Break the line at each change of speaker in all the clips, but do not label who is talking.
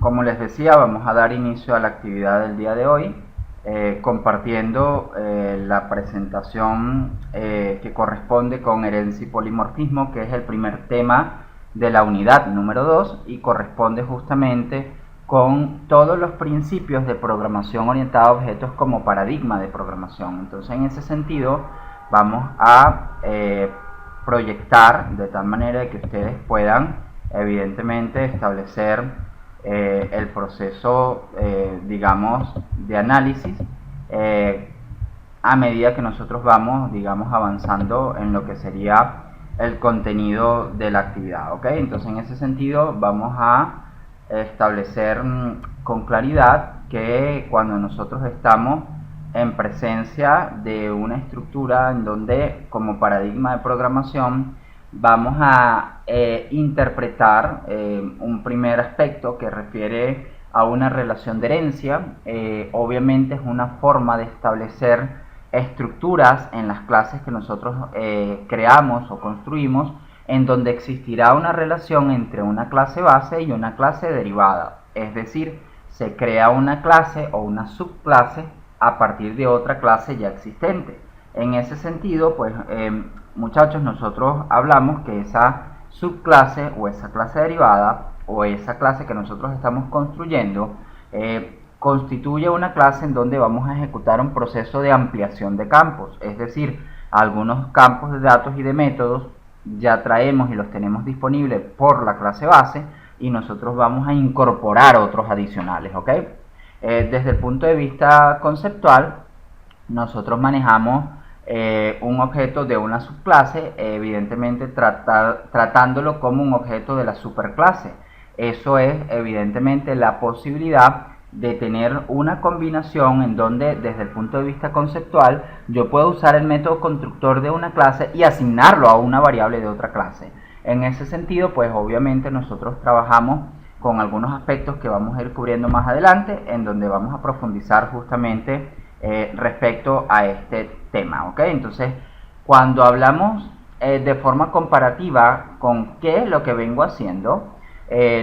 como les decía, vamos a dar inicio a la actividad del día de hoy, compartiendo la presentación que corresponde con herencia y polimorfismo, que es el primer tema de la unidad número 2 y corresponde justamente con todos los principios de programación orientada a objetos como paradigma de programación. Entonces, en ese sentido, vamos a proyectar de tal manera que ustedes puedan evidentemente establecer el proceso, digamos, de análisis a medida que nosotros vamos, digamos, avanzando en lo que sería el contenido de la actividad, ¿ok? Entonces, en ese sentido, vamos a establecer con claridad que cuando nosotros estamos en presencia de una estructura en donde, como paradigma de programación, vamos a interpretar un primer aspecto que refiere a una relación de herencia. Obviamente es una forma de establecer estructuras en las clases que nosotros creamos o construimos, en donde existirá una relación entre una clase base y una clase derivada. Es decir, se crea una clase o una subclase a partir de otra clase ya existente. En ese sentido, pues muchachos, nosotros hablamos que esa subclase o esa clase derivada o esa clase que nosotros estamos construyendo constituye una clase en donde vamos a ejecutar un proceso de ampliación de campos, es decir, algunos campos de datos y de métodos ya traemos y los tenemos disponibles por la clase base y nosotros vamos a incorporar otros adicionales, ¿ok? Desde el punto de vista conceptual, nosotros manejamos un objeto de una subclase, evidentemente tratándolo como un objeto de la superclase. Eso es evidentemente la posibilidad de tener una combinación en donde desde el punto de vista conceptual yo puedo usar el método constructor de una clase y asignarlo a una variable de otra clase. En ese sentido, pues obviamente nosotros trabajamos con algunos aspectos que vamos a ir cubriendo más adelante, en donde vamos a profundizar justamente respecto a este tema, ¿ok? Entonces, cuando hablamos de forma comparativa con qué es lo que vengo haciendo,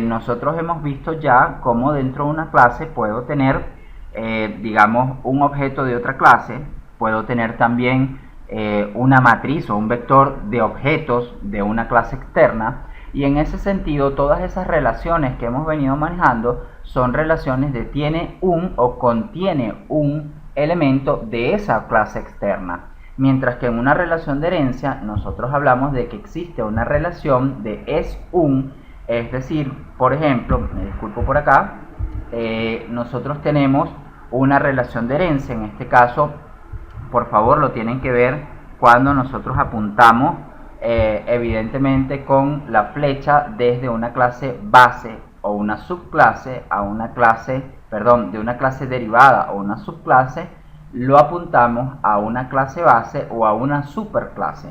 nosotros hemos visto ya cómo dentro de una clase puedo tener, digamos, un objeto de otra clase, puedo tener también una matriz o un vector de objetos de una clase externa, y en ese sentido todas esas relaciones que hemos venido manejando son relaciones de tiene un o contiene un elemento de esa clase externa, mientras que en una relación de herencia nosotros hablamos de que existe una relación de es un, es decir, por ejemplo, me disculpo por acá, nosotros tenemos una relación de herencia, en este caso, por favor lo tienen que ver cuando nosotros apuntamos evidentemente con la flecha desde una clase base o una subclase a una clase, perdón, de una clase derivada o una subclase, lo apuntamos a una clase base o a una superclase.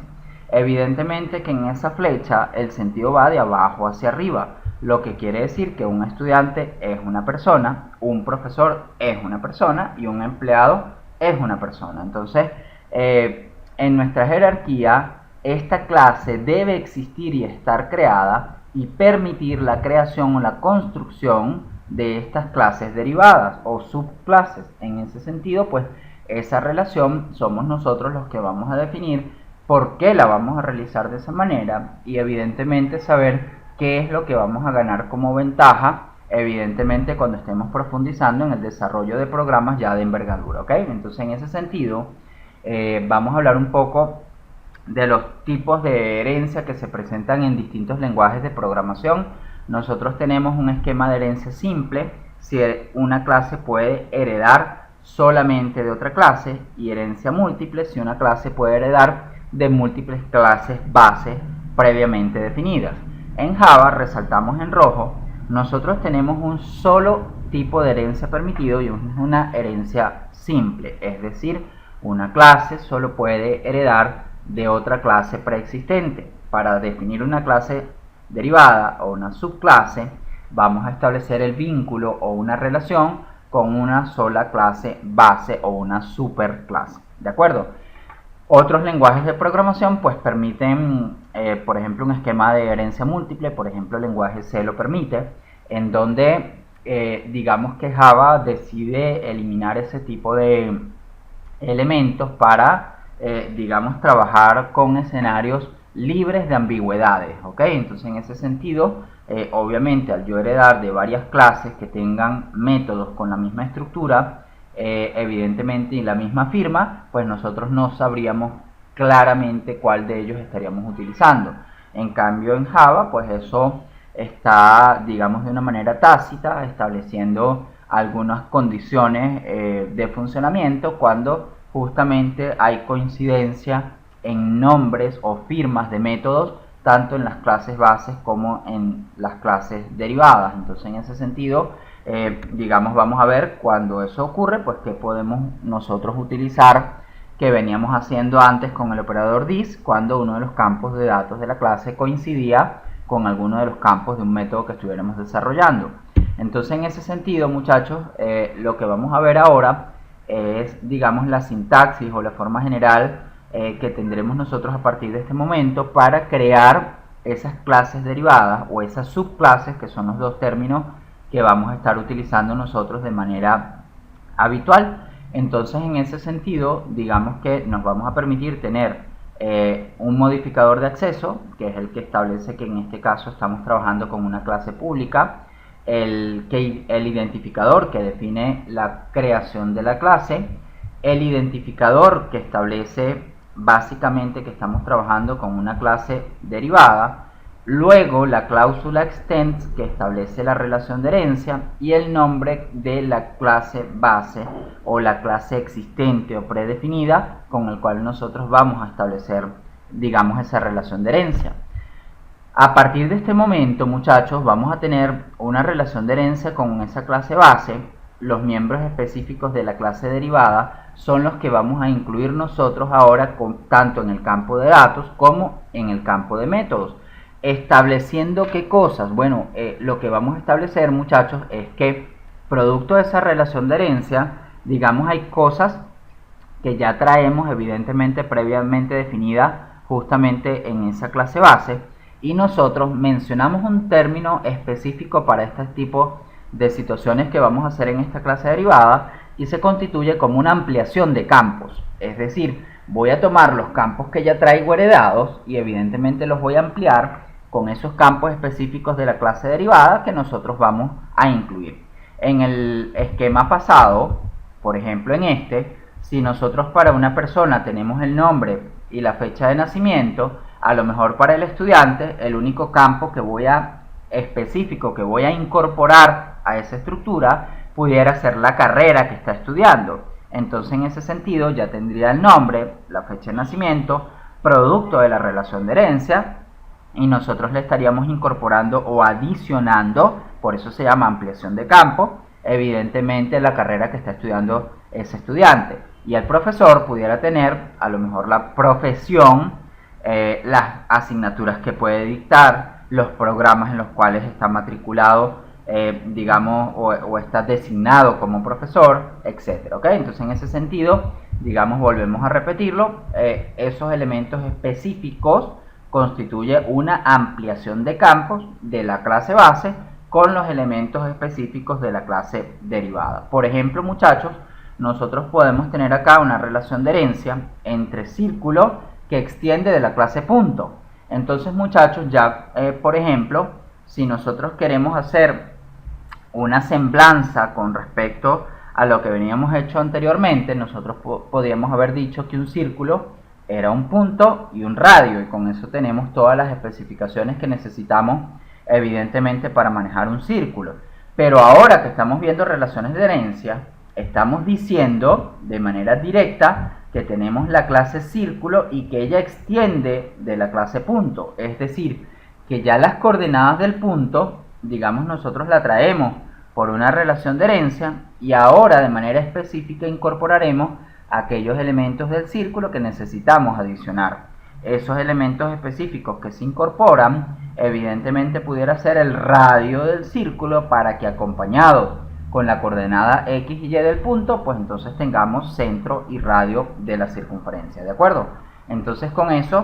Evidentemente que en esa flecha el sentido va de abajo hacia arriba, lo que quiere decir que un estudiante es una persona, un profesor es una persona y un empleado es una persona. Entonces, en nuestra jerarquía, esta clase debe existir y estar creada y permitir la creación o la construcción de estas clases derivadas o subclases. En ese sentido, pues esa relación somos nosotros los que vamos a definir por qué la vamos a realizar de esa manera y evidentemente saber qué es lo que vamos a ganar como ventaja, evidentemente cuando estemos profundizando en el desarrollo de programas ya de envergadura, ¿ok? Entonces, en ese sentido, vamos a hablar un poco de los tipos de herencia que se presentan en distintos lenguajes de programación. Nosotros tenemos un esquema de herencia simple, si una clase puede heredar solamente de otra clase, y herencia múltiple, si una clase puede heredar de múltiples clases base previamente definidas. En Java, resaltamos en rojo, nosotros tenemos un solo tipo de herencia permitido y es una herencia simple, es decir, una clase solo puede heredar de otra clase preexistente. Para definir una clase derivada o una subclase, vamos a establecer el vínculo o una relación con una sola clase base o una superclase, ¿de acuerdo? Otros lenguajes de programación pues permiten, por ejemplo, un esquema de herencia múltiple, por ejemplo el lenguaje C lo permite, en donde digamos que Java decide eliminar ese tipo de elementos para, digamos, trabajar con escenarios libres de ambigüedades, ¿ok? Entonces, en ese sentido, obviamente, al yo heredar de varias clases que tengan métodos con la misma estructura, evidentemente, y la misma firma, pues nosotros no sabríamos claramente cuál de ellos estaríamos utilizando. En cambio, en Java, pues eso está, digamos, de una manera tácita, estableciendo algunas condiciones de funcionamiento cuando justamente hay coincidencia en nombres o firmas de métodos tanto en las clases bases como en las clases derivadas. Entonces, en ese sentido, digamos, vamos a ver cuando eso ocurre, pues qué podemos nosotros utilizar que veníamos haciendo antes con el operador this, cuando uno de los campos de datos de la clase coincidía con alguno de los campos de un método que estuviéramos desarrollando. Entonces, en ese sentido, muchachos, lo que vamos a ver ahora es, digamos, la sintaxis o la forma general que tendremos nosotros a partir de este momento para crear esas clases derivadas o esas subclases, que son los dos términos que vamos a estar utilizando nosotros de manera habitual. Entonces, en ese sentido, digamos que nos vamos a permitir tener un modificador de acceso, que es el que establece que en este caso estamos trabajando con una clase pública, el identificador que define la creación de la clase, el identificador que establece básicamente que estamos trabajando con una clase derivada, luego la cláusula extends que establece la relación de herencia y el nombre de la clase base o la clase existente o predefinida con el cual nosotros vamos a establecer, digamos, esa relación de herencia. A partir de este momento, muchachos, vamos a tener una relación de herencia con esa clase base. Los miembros específicos de la clase derivada son los que vamos a incluir nosotros ahora tanto en el campo de datos como en el campo de métodos. Estableciendo qué cosas. Bueno, lo que vamos a establecer, muchachos, es que producto de esa relación de herencia, digamos, hay cosas que ya traemos evidentemente previamente definidas justamente en esa clase base, y nosotros mencionamos un término específico para este tipo de situaciones que vamos a hacer en esta clase derivada y se constituye como una ampliación de campos. Es decir, voy a tomar los campos que ya traigo heredados y evidentemente los voy a ampliar con esos campos específicos de la clase derivada que nosotros vamos a incluir. En el esquema pasado, por ejemplo en este, si nosotros para una persona tenemos el nombre y la fecha de nacimiento, a lo mejor para el estudiante el único campo específico que voy a incorporar a esa estructura pudiera ser la carrera que está estudiando. Entonces, en ese sentido ya tendría el nombre, la fecha de nacimiento, producto de la relación de herencia, y nosotros le estaríamos incorporando o adicionando, por eso se llama ampliación de campo, evidentemente la carrera que está estudiando ese estudiante. Y el profesor pudiera tener a lo mejor la profesión, las asignaturas que puede dictar, los programas en los cuales está matriculado, digamos, o está designado como profesor, etc. ¿Okay? Entonces, en ese sentido, digamos, volvemos a repetirlo, esos elementos específicos constituye una ampliación de campos de la clase base con los elementos específicos de la clase derivada. Por ejemplo, muchachos, nosotros podemos tener acá una relación de herencia entre círculo que extiende de la clase punto. Entonces, muchachos, ya por ejemplo, si nosotros queremos hacer una semblanza con respecto a lo que veníamos hecho anteriormente, nosotros podríamos haber dicho que un círculo era un punto y un radio, y con eso tenemos todas las especificaciones que necesitamos evidentemente para manejar un círculo. Pero ahora que estamos viendo relaciones de herencia, estamos diciendo de manera directa que tenemos la clase círculo y que ella extiende de la clase punto. Es decir, que ya las coordenadas del punto, digamos, nosotros la traemos por una relación de herencia y ahora de manera específica incorporaremos aquellos elementos del círculo que necesitamos adicionar. Esos elementos específicos que se incorporan, evidentemente pudiera ser el radio del círculo para que acompañado con la coordenada X y Y del punto, pues entonces tengamos centro y radio de la circunferencia, ¿de acuerdo? Entonces con eso,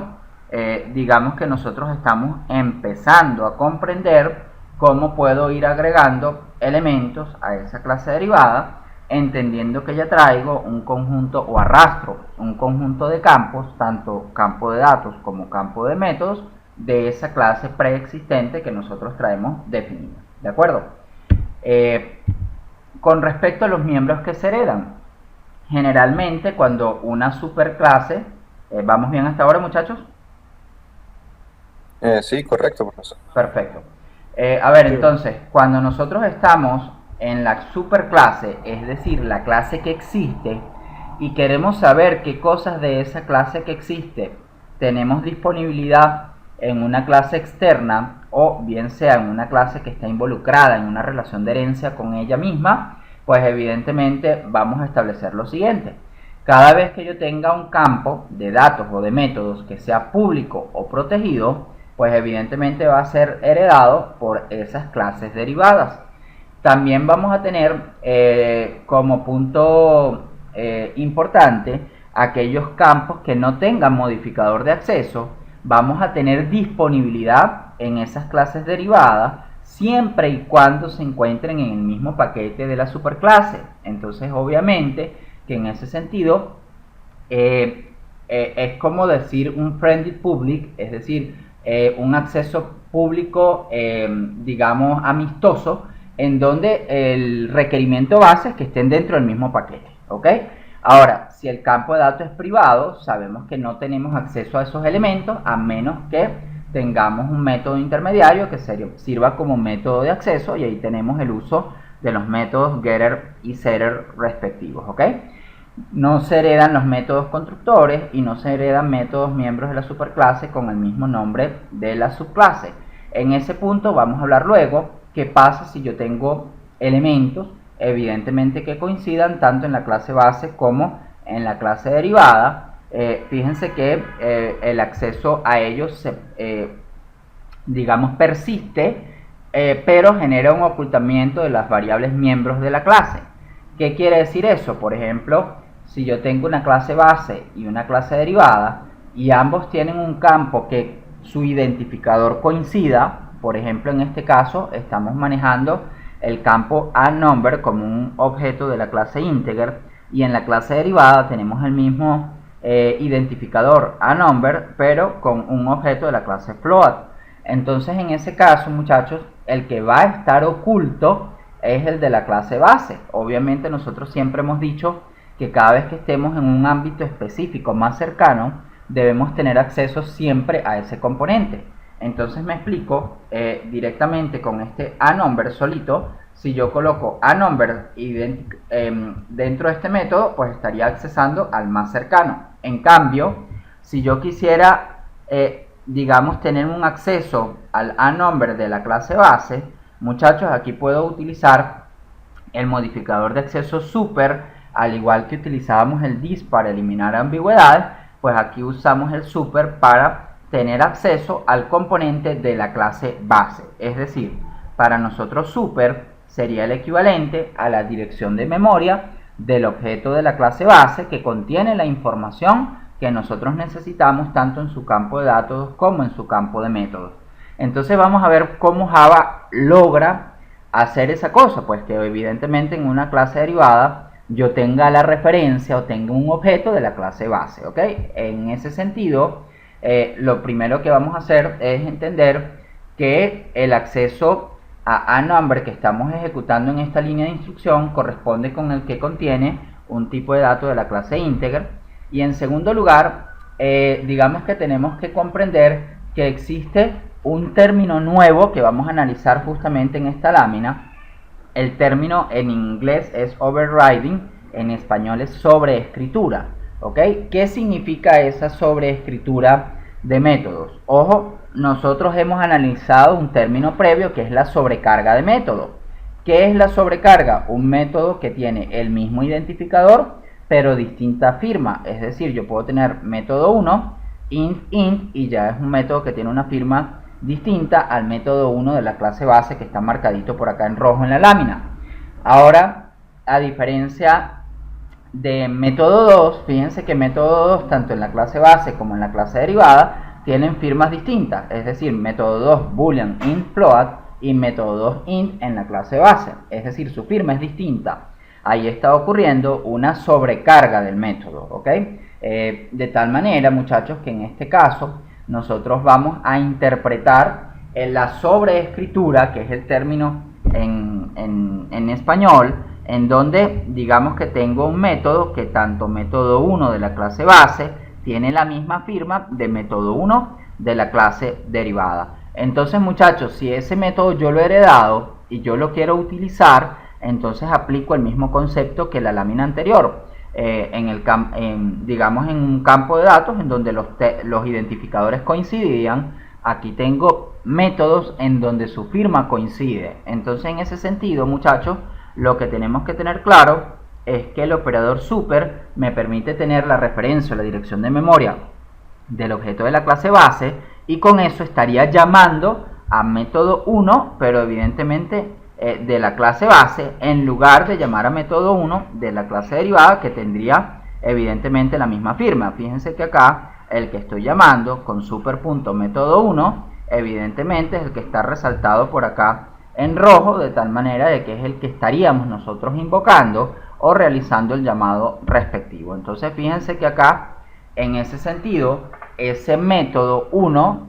digamos que nosotros estamos empezando a comprender cómo puedo ir agregando elementos a esa clase derivada, entendiendo que ya traigo un conjunto o arrastro un conjunto de campos, tanto campo de datos como campo de métodos, de esa clase preexistente que nosotros traemos definida. ¿De acuerdo? Con respecto a los miembros que se heredan, generalmente cuando una superclase, ¿vamos bien hasta ahora, muchachos?
Sí, correcto, profesor.
Perfecto. A ver, entonces, cuando nosotros estamos en la superclase, es decir, la clase que existe, y queremos saber qué cosas de esa clase que existe tenemos disponibilidad en una clase externa, o bien sea en una clase que está involucrada en una relación de herencia con ella misma, pues evidentemente vamos a establecer lo siguiente. Cada vez que yo tenga un campo de datos o de métodos que sea público o protegido, pues evidentemente va a ser heredado por esas clases derivadas. También vamos a tener como punto importante aquellos campos que no tengan modificador de acceso. Vamos a tener disponibilidad en esas clases derivadas siempre y cuando se encuentren en el mismo paquete de la superclase. Entonces, obviamente, que en ese sentido es como decir un friendly public, es decir, un acceso público, digamos, amistoso, en donde el requerimiento base es que estén dentro del mismo paquete, ¿ok? Ahora, si el campo de datos es privado, sabemos que no tenemos acceso a esos elementos a menos que tengamos un método intermediario que sirva como método de acceso, y ahí tenemos el uso de los métodos getter y setter respectivos, ¿ok? No se heredan los métodos constructores y no se heredan métodos miembros de la superclase con el mismo nombre de la subclase. En ese punto vamos a hablar luego qué pasa si yo tengo elementos evidentemente que coincidan tanto en la clase base como en la clase derivada. Fíjense que el acceso a ellos digamos persiste, pero genera un ocultamiento de las variables miembros de la clase. ¿Qué quiere decir eso? Por ejemplo, si yo tengo una clase base y una clase derivada y ambos tienen un campo que su identificador coincida, por ejemplo en este caso estamos manejando el campo aNumber como un objeto de la clase integer, y en la clase derivada tenemos el mismo identificador aNumber pero con un objeto de la clase float. Entonces en ese caso, muchachos, el que va a estar oculto es el de la clase base. Obviamente nosotros siempre hemos dicho que cada vez que estemos en un ámbito específico más cercano, debemos tener acceso siempre a ese componente. Entonces me explico directamente con este aNumber solito. Si yo coloco aNumber dentro de este método, pues estaría accesando al más cercano. En cambio, si yo quisiera, digamos, tener un acceso al aNumber de la clase base, muchachos, aquí puedo utilizar el modificador de acceso super, al igual que utilizábamos el dis para eliminar ambigüedades, pues aquí usamos el super para tener acceso al componente de la clase base. Es decir, para nosotros super sería el equivalente a la dirección de memoria del objeto de la clase base que contiene la información que nosotros necesitamos tanto en su campo de datos como en su campo de métodos. Entonces vamos a ver cómo Java logra hacer esa cosa, pues que evidentemente en una clase derivada yo tenga la referencia o tenga un objeto de la clase base, ¿ok? En ese sentido, lo primero que vamos a hacer es entender que el acceso a aNumber que estamos ejecutando en esta línea de instrucción corresponde con el que contiene un tipo de dato de la clase integer. Y en segundo lugar, digamos que tenemos que comprender que existe un término nuevo que vamos a analizar justamente en esta lámina. El término en inglés es overriding, en español es sobreescritura, ¿ok? ¿Qué significa esa sobreescritura de métodos? Ojo, nosotros hemos analizado un término previo que es la sobrecarga de método. ¿Qué es la sobrecarga? Un método que tiene el mismo identificador pero distinta firma. Es decir, yo puedo tener método 1, int, y ya es un método que tiene una firma distinta al método 1 de la clase base que está marcadito por acá en rojo en la lámina. Ahora, a diferencia de método 2, fíjense que método 2 tanto en la clase base como en la clase derivada tienen firmas distintas, es decir, método 2 boolean int float y método 2 int en la clase base, es decir, su firma es distinta. Ahí está ocurriendo una sobrecarga del método, ¿ok? De tal manera, muchachos, que en este caso nosotros vamos a interpretar la sobreescritura, que es el término en español, en donde digamos que tengo un método que tanto método 1 de la clase base tiene la misma firma de método 1 de la clase derivada. Entonces, muchachos, si ese método yo lo he heredado y yo lo quiero utilizar, entonces aplico el mismo concepto que la lámina anterior. Digamos en un campo de datos en donde los identificadores coincidían, aquí tengo métodos en donde su firma coincide. Entonces, en ese sentido, muchachos, lo que tenemos que tener claro es que el operador super me permite tener la referencia o la dirección de memoria del objeto de la clase base, y con eso estaría llamando a método 1, pero evidentemente de la clase base, en lugar de llamar a método 1 de la clase derivada, que tendría evidentemente la misma firma. Fíjense que acá el que estoy llamando con super.método 1 evidentemente es el que está resaltado por acá en rojo, de tal manera de que es el que estaríamos nosotros invocando o realizando el llamado respectivo. Entonces, fíjense que acá, en ese sentido, ese método 1,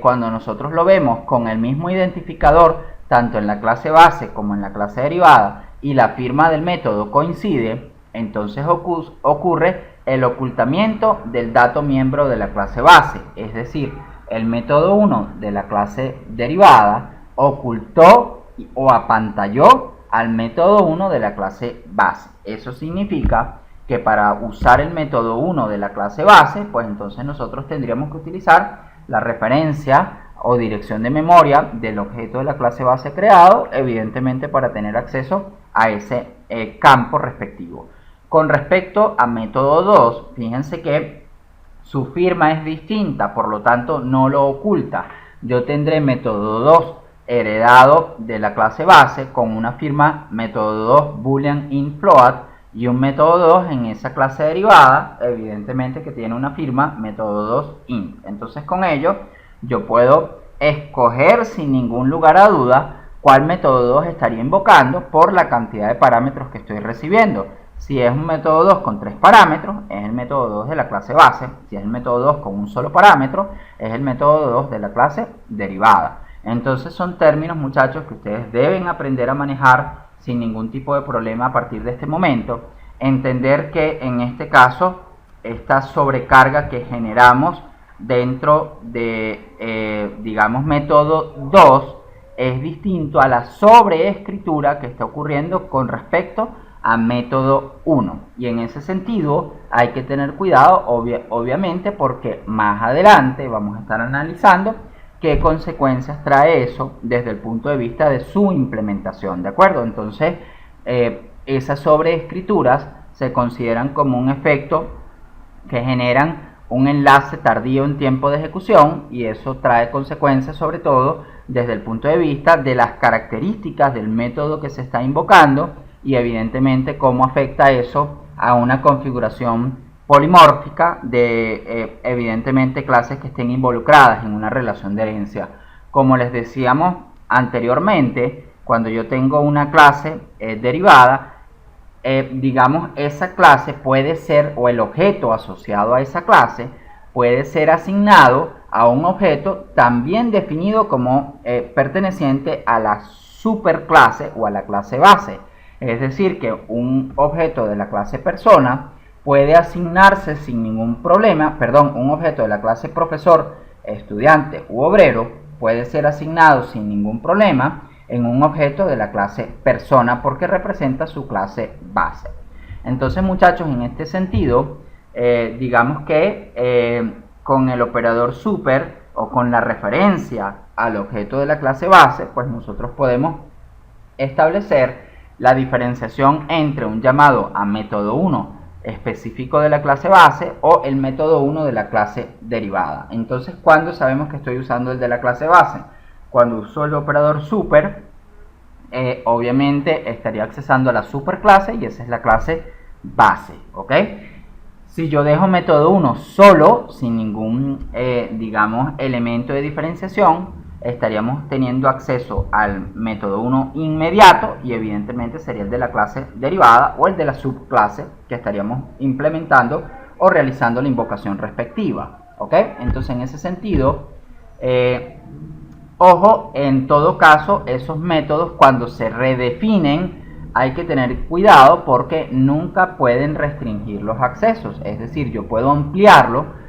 cuando nosotros lo vemos con el mismo identificador tanto en la clase base como en la clase derivada, y la firma del método coincide, entonces ocurre el ocultamiento del dato miembro de la clase base. Es decir, el método 1 de la clase derivada ocultó o apantalló al método 1 de la clase base. Eso significa que para usar el método 1 de la clase base, pues entonces nosotros tendríamos que utilizar la referencia o dirección de memoria del objeto de la clase base creado, evidentemente para tener acceso a ese campo respectivo. Con respecto a método 2, fíjense que su firma es distinta, por lo tanto no lo oculta. Yo tendré método 2 heredado de la clase base con una firma método 2 boolean int float, y un método 2 en esa clase derivada, evidentemente que tiene una firma método 2 int. Entonces, con ello yo puedo escoger sin ningún lugar a duda cuál método 2 estaría invocando por la cantidad de parámetros que estoy recibiendo. Si es un método 2 con 3 parámetros, es el método 2 de la clase base. Si es el método 2 con un solo parámetro, es el método 2 de la clase derivada. Entonces, son términos, muchachos, que ustedes deben aprender a manejar sin ningún tipo de problema a partir de este momento. Entender que en este caso, esta sobrecarga que generamos dentro de, digamos, método 2 es distinto a la sobreescritura que está ocurriendo con respecto a método 1. Y en ese sentido hay que tener cuidado, obviamente, porque más adelante vamos a estar analizando qué consecuencias trae eso desde el punto de vista de su implementación, ¿de acuerdo? Entonces, esas sobreescrituras se consideran como un efecto que generan un enlace tardío en tiempo de ejecución, y eso trae consecuencias sobre todo desde el punto de vista de las características del método que se está invocando, y evidentemente cómo afecta eso a una configuración polimórfica de evidentemente clases que estén involucradas en una relación de herencia. Como les decíamos anteriormente, cuando yo tengo una clase derivada, digamos, esa clase puede ser, o el objeto asociado a esa clase puede ser asignado a un objeto también definido como perteneciente a la superclase o a la clase base. Es decir, que un objeto de la clase persona puede asignarse sin ningún problema, un objeto de la clase profesor, estudiante u obrero puede ser asignado sin ningún problema en un objeto de la clase persona porque representa su clase base. Entonces, muchachos, en este sentido, digamos que con el operador super o con la referencia al objeto de la clase base, pues nosotros podemos establecer la diferenciación entre un llamado a método 1 específico de la clase base o el método 1 de la clase derivada. Entonces, ¿cuándo sabemos que estoy usando el de la clase base? Cuando uso el operador super, obviamente estaría accesando a la superclase, y esa es la clase base, ¿ok? Si yo dejo método 1 solo, sin ningún, digamos, elemento de diferenciación, estaríamos teniendo acceso al método 1 inmediato y evidentemente sería el de la clase derivada o el de la subclase que estaríamos implementando o realizando la invocación respectiva. ¿Ok? Entonces en ese sentido, ojo, en todo caso esos métodos cuando se redefinen hay que tener cuidado porque nunca pueden restringir los accesos. Es decir, yo puedo ampliarlo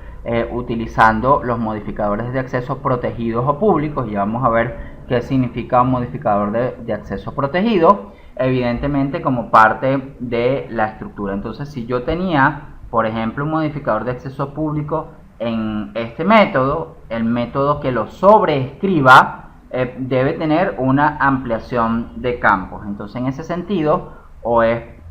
utilizando los modificadores de acceso protegidos o públicos. Y vamos a ver qué significa un modificador de acceso protegido, evidentemente como parte de la estructura. Entonces, si yo tenía, por ejemplo, un modificador de acceso público en este método, el método que lo sobreescriba debe tener una ampliación de campos. Entonces, en ese sentido, o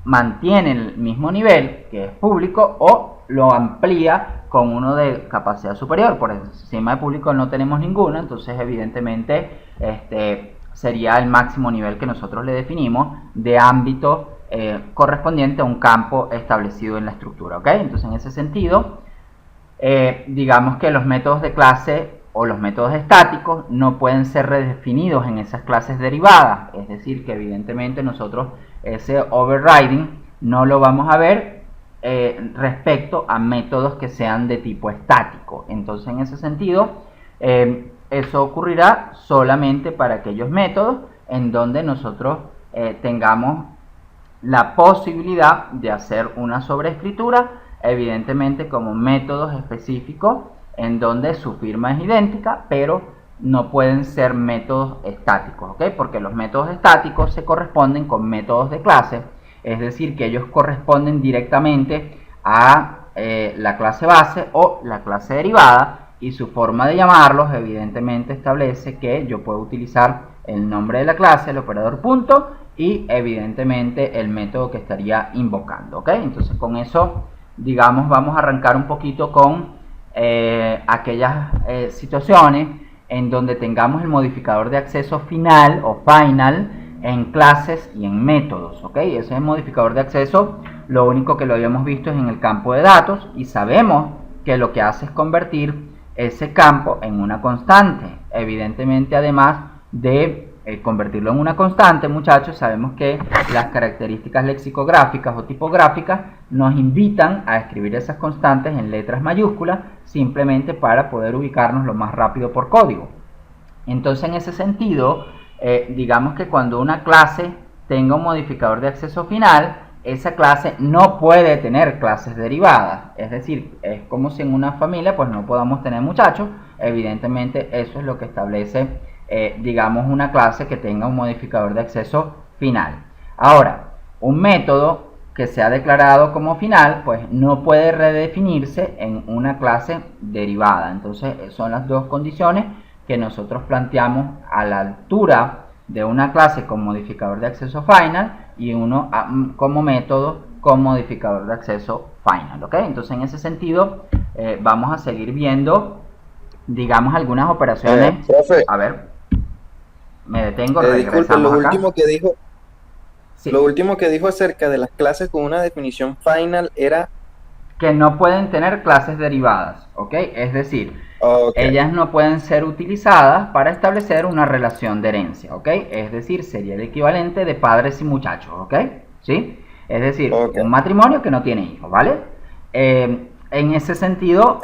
mantiene el mismo nivel, que es público, o lo amplía con uno de capacidad superior. Por encima de público no tenemos ninguno, entonces evidentemente sería el máximo nivel que nosotros le definimos de ámbito correspondiente a un campo establecido en la estructura. ¿Ok? Entonces, en ese sentido, digamos que los métodos de clase o los métodos estáticos no pueden ser redefinidos en esas clases derivadas. Es decir, que evidentemente nosotros ese overriding no lo vamos a ver respecto a métodos que sean de tipo estático. Entonces, en ese sentido, eso ocurrirá solamente para aquellos métodos en donde nosotros tengamos la posibilidad de hacer una sobreescritura, evidentemente como métodos específicos en donde su firma es idéntica, pero no pueden ser métodos estáticos, ¿ok? Porque los métodos estáticos se corresponden con métodos de clase, es decir, que ellos corresponden directamente a la clase base o la clase derivada, y su forma de llamarlos evidentemente establece que yo puedo utilizar el nombre de la clase, el operador punto, y evidentemente el método que estaría invocando. ¿Ok? Entonces, con eso, digamos, vamos a arrancar un poquito con aquellas situaciones en donde tengamos el modificador de acceso final o final en clases y en métodos. ¿Ok? Ese es el modificador de acceso. Lo único que lo habíamos visto es en el campo de datos, y sabemos que lo que hace es convertir ese campo en una constante. Evidentemente, además de convertirlo en una constante, muchachos, sabemos que las características lexicográficas o tipográficas nos invitan a escribir esas constantes en letras mayúsculas, simplemente para poder ubicarnos lo más rápido por código. Entonces, en ese sentido, digamos que cuando una clase tenga un modificador de acceso final, esa clase no puede tener clases derivadas. Es decir, es como si en una familia pues no podamos tener muchachos. Evidentemente, eso es lo que establece digamos una clase que tenga un modificador de acceso final. Ahora, un método que sea declarado como final pues no puede redefinirse en una clase derivada. Entonces, son las dos condiciones que nosotros planteamos a la altura de una clase con modificador de acceso final y uno como método con modificador de acceso final. ¿Ok? Entonces, en ese sentido, vamos a seguir viendo, digamos, algunas operaciones.
Profe,
A ver, me detengo,
disculpe,
regresamos acá. Sí.
lo último que dijo acerca de las clases con una definición final era
Que no pueden tener clases derivadas, ¿ok? Es decir,
okay.
Ellas no pueden ser utilizadas para establecer una relación de herencia, ¿ok? Es decir, sería el equivalente de padres y muchachos, ¿ok? ¿Sí? Es decir, un matrimonio que no tiene hijos, ¿vale? En ese sentido,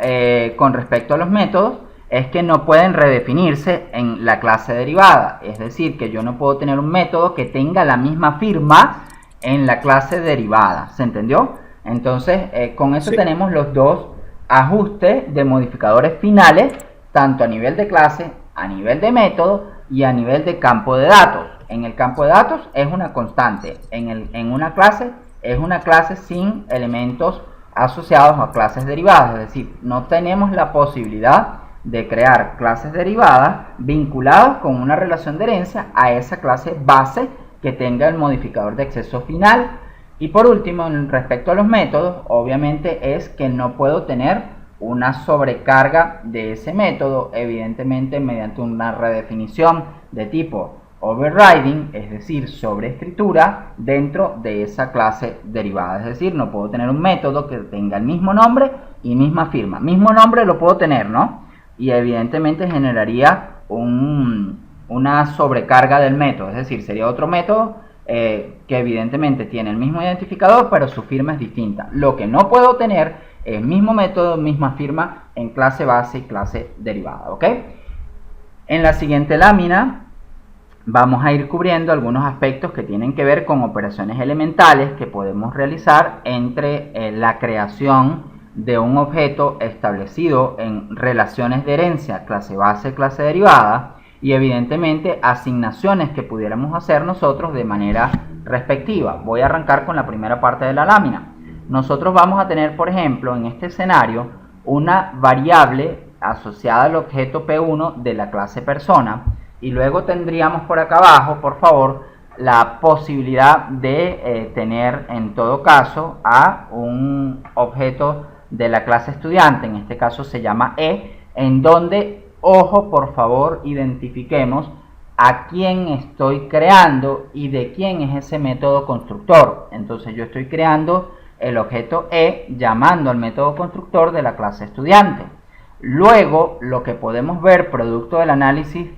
con respecto a los métodos, es que no pueden redefinirse en la clase derivada. Es decir, que yo no puedo tener un método que tenga la misma firma en la clase derivada. ¿Se entendió? Entonces, con eso tenemos los dos ajustes de modificadores finales, tanto a nivel de clase, a nivel de método y a nivel de campo de datos. En el campo de datos es una constante. En una clase es una clase sin elementos asociados a clases derivadas. Es decir, no tenemos la posibilidad de crear clases derivadas vinculadas con una relación de herencia a esa clase base que tenga el modificador de acceso final. Y por último, respecto a los métodos, obviamente es que no puedo tener una sobrecarga de ese método, evidentemente mediante una redefinición de tipo overriding, es decir, sobreescritura dentro de esa clase derivada. Es decir, no puedo tener un método que tenga el mismo nombre y misma firma. Mismo nombre lo puedo tener, ¿no? Y evidentemente generaría una sobrecarga del método, es decir, sería otro método que evidentemente tiene el mismo identificador, pero su firma es distinta. Lo que no puedo tener es mismo método, misma firma en clase base y clase derivada, ¿ok? En la siguiente lámina vamos a ir cubriendo algunos aspectos que tienen que ver con operaciones elementales que podemos realizar entre la creación de un objeto establecido en relaciones de herencia clase base, clase derivada, y evidentemente asignaciones que pudiéramos hacer nosotros de manera respectiva. Voy a arrancar con la primera parte de la lámina. Nosotros vamos a tener, por ejemplo, en este escenario, una variable asociada al objeto P1 de la clase persona, y luego tendríamos por acá abajo, por favor, la posibilidad de tener en todo caso a un objeto de la clase estudiante, en este caso se llama E, en donde, ojo, por favor, identifiquemos a quién estoy creando y de quién es ese método constructor. Entonces yo estoy creando el objeto E llamando al método constructor de la clase estudiante. Luego, lo que podemos ver producto del análisis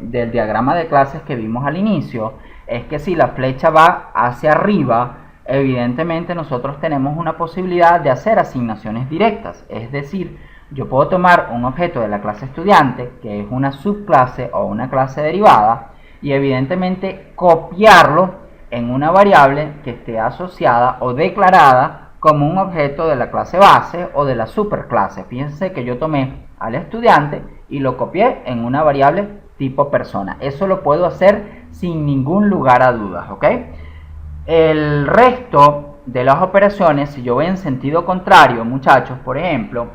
del diagrama de clases que vimos al inicio, es que si la flecha va hacia arriba, evidentemente nosotros tenemos una posibilidad de hacer asignaciones directas. Es decir, yo puedo tomar un objeto de la clase estudiante, que es una subclase o una clase derivada, y evidentemente copiarlo en una variable que esté asociada o declarada como un objeto de la clase base o de la superclase. Fíjense que yo tomé al estudiante y lo copié en una variable tipo persona. Eso lo puedo hacer sin ningún lugar a dudas, ¿ok? El resto de las operaciones, si yo voy en sentido contrario, muchachos, por ejemplo,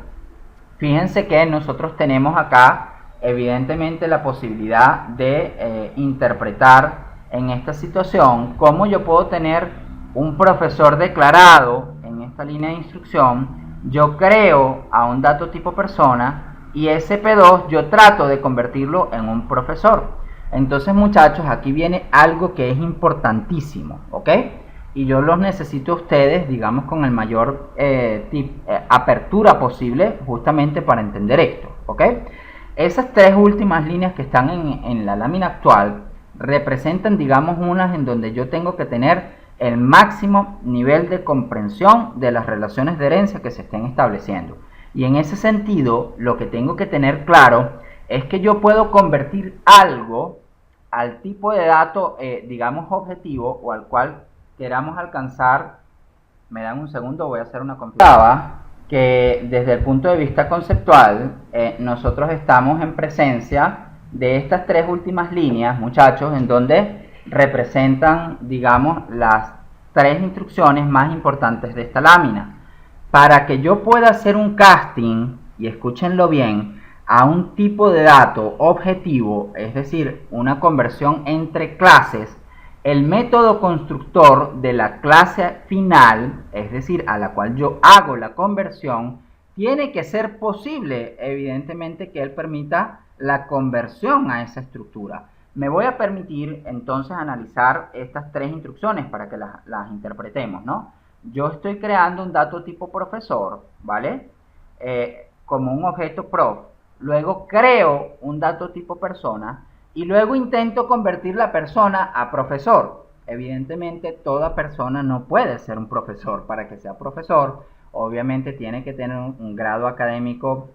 fíjense que nosotros tenemos acá evidentemente la posibilidad de interpretar en esta situación cómo yo puedo tener un profesor declarado en esta línea de instrucción. Yo creo a un dato tipo persona y ese P2 yo trato de convertirlo en un profesor. Entonces, muchachos, aquí viene algo que es importantísimo, ¿ok? Y yo los necesito a ustedes, digamos, con el mayor apertura posible, justamente para entender esto, ¿ok? Esas tres últimas líneas que están en la lámina actual representan, digamos, unas en donde yo tengo que tener el máximo nivel de comprensión de las relaciones de herencia que se estén estableciendo. Y en ese sentido, lo que tengo que tener claro es que yo puedo convertir algo al tipo de dato, digamos, objetivo o al cual queramos alcanzar. Me dan un segundo, voy a hacer una comparativa. Que desde el punto de vista conceptual, nosotros estamos en presencia de estas tres últimas líneas, muchachos, en donde representan, digamos, las tres instrucciones más importantes de esta lámina. Para que yo pueda hacer un casting, y escúchenlo bien, a un tipo de dato objetivo, es decir, una conversión entre clases, el método constructor de la clase final, es decir, a la cual yo hago la conversión, tiene que ser posible, evidentemente, que él permita la conversión a esa estructura. Me voy a permitir entonces analizar estas tres instrucciones para que las interpretemos, ¿no? Yo estoy creando un dato tipo profesor, ¿vale? Como un objeto prof. Luego creo un dato tipo persona y luego intento convertir la persona a profesor. Evidentemente, toda persona no puede ser un profesor. Para que sea profesor, obviamente tiene que tener un grado académico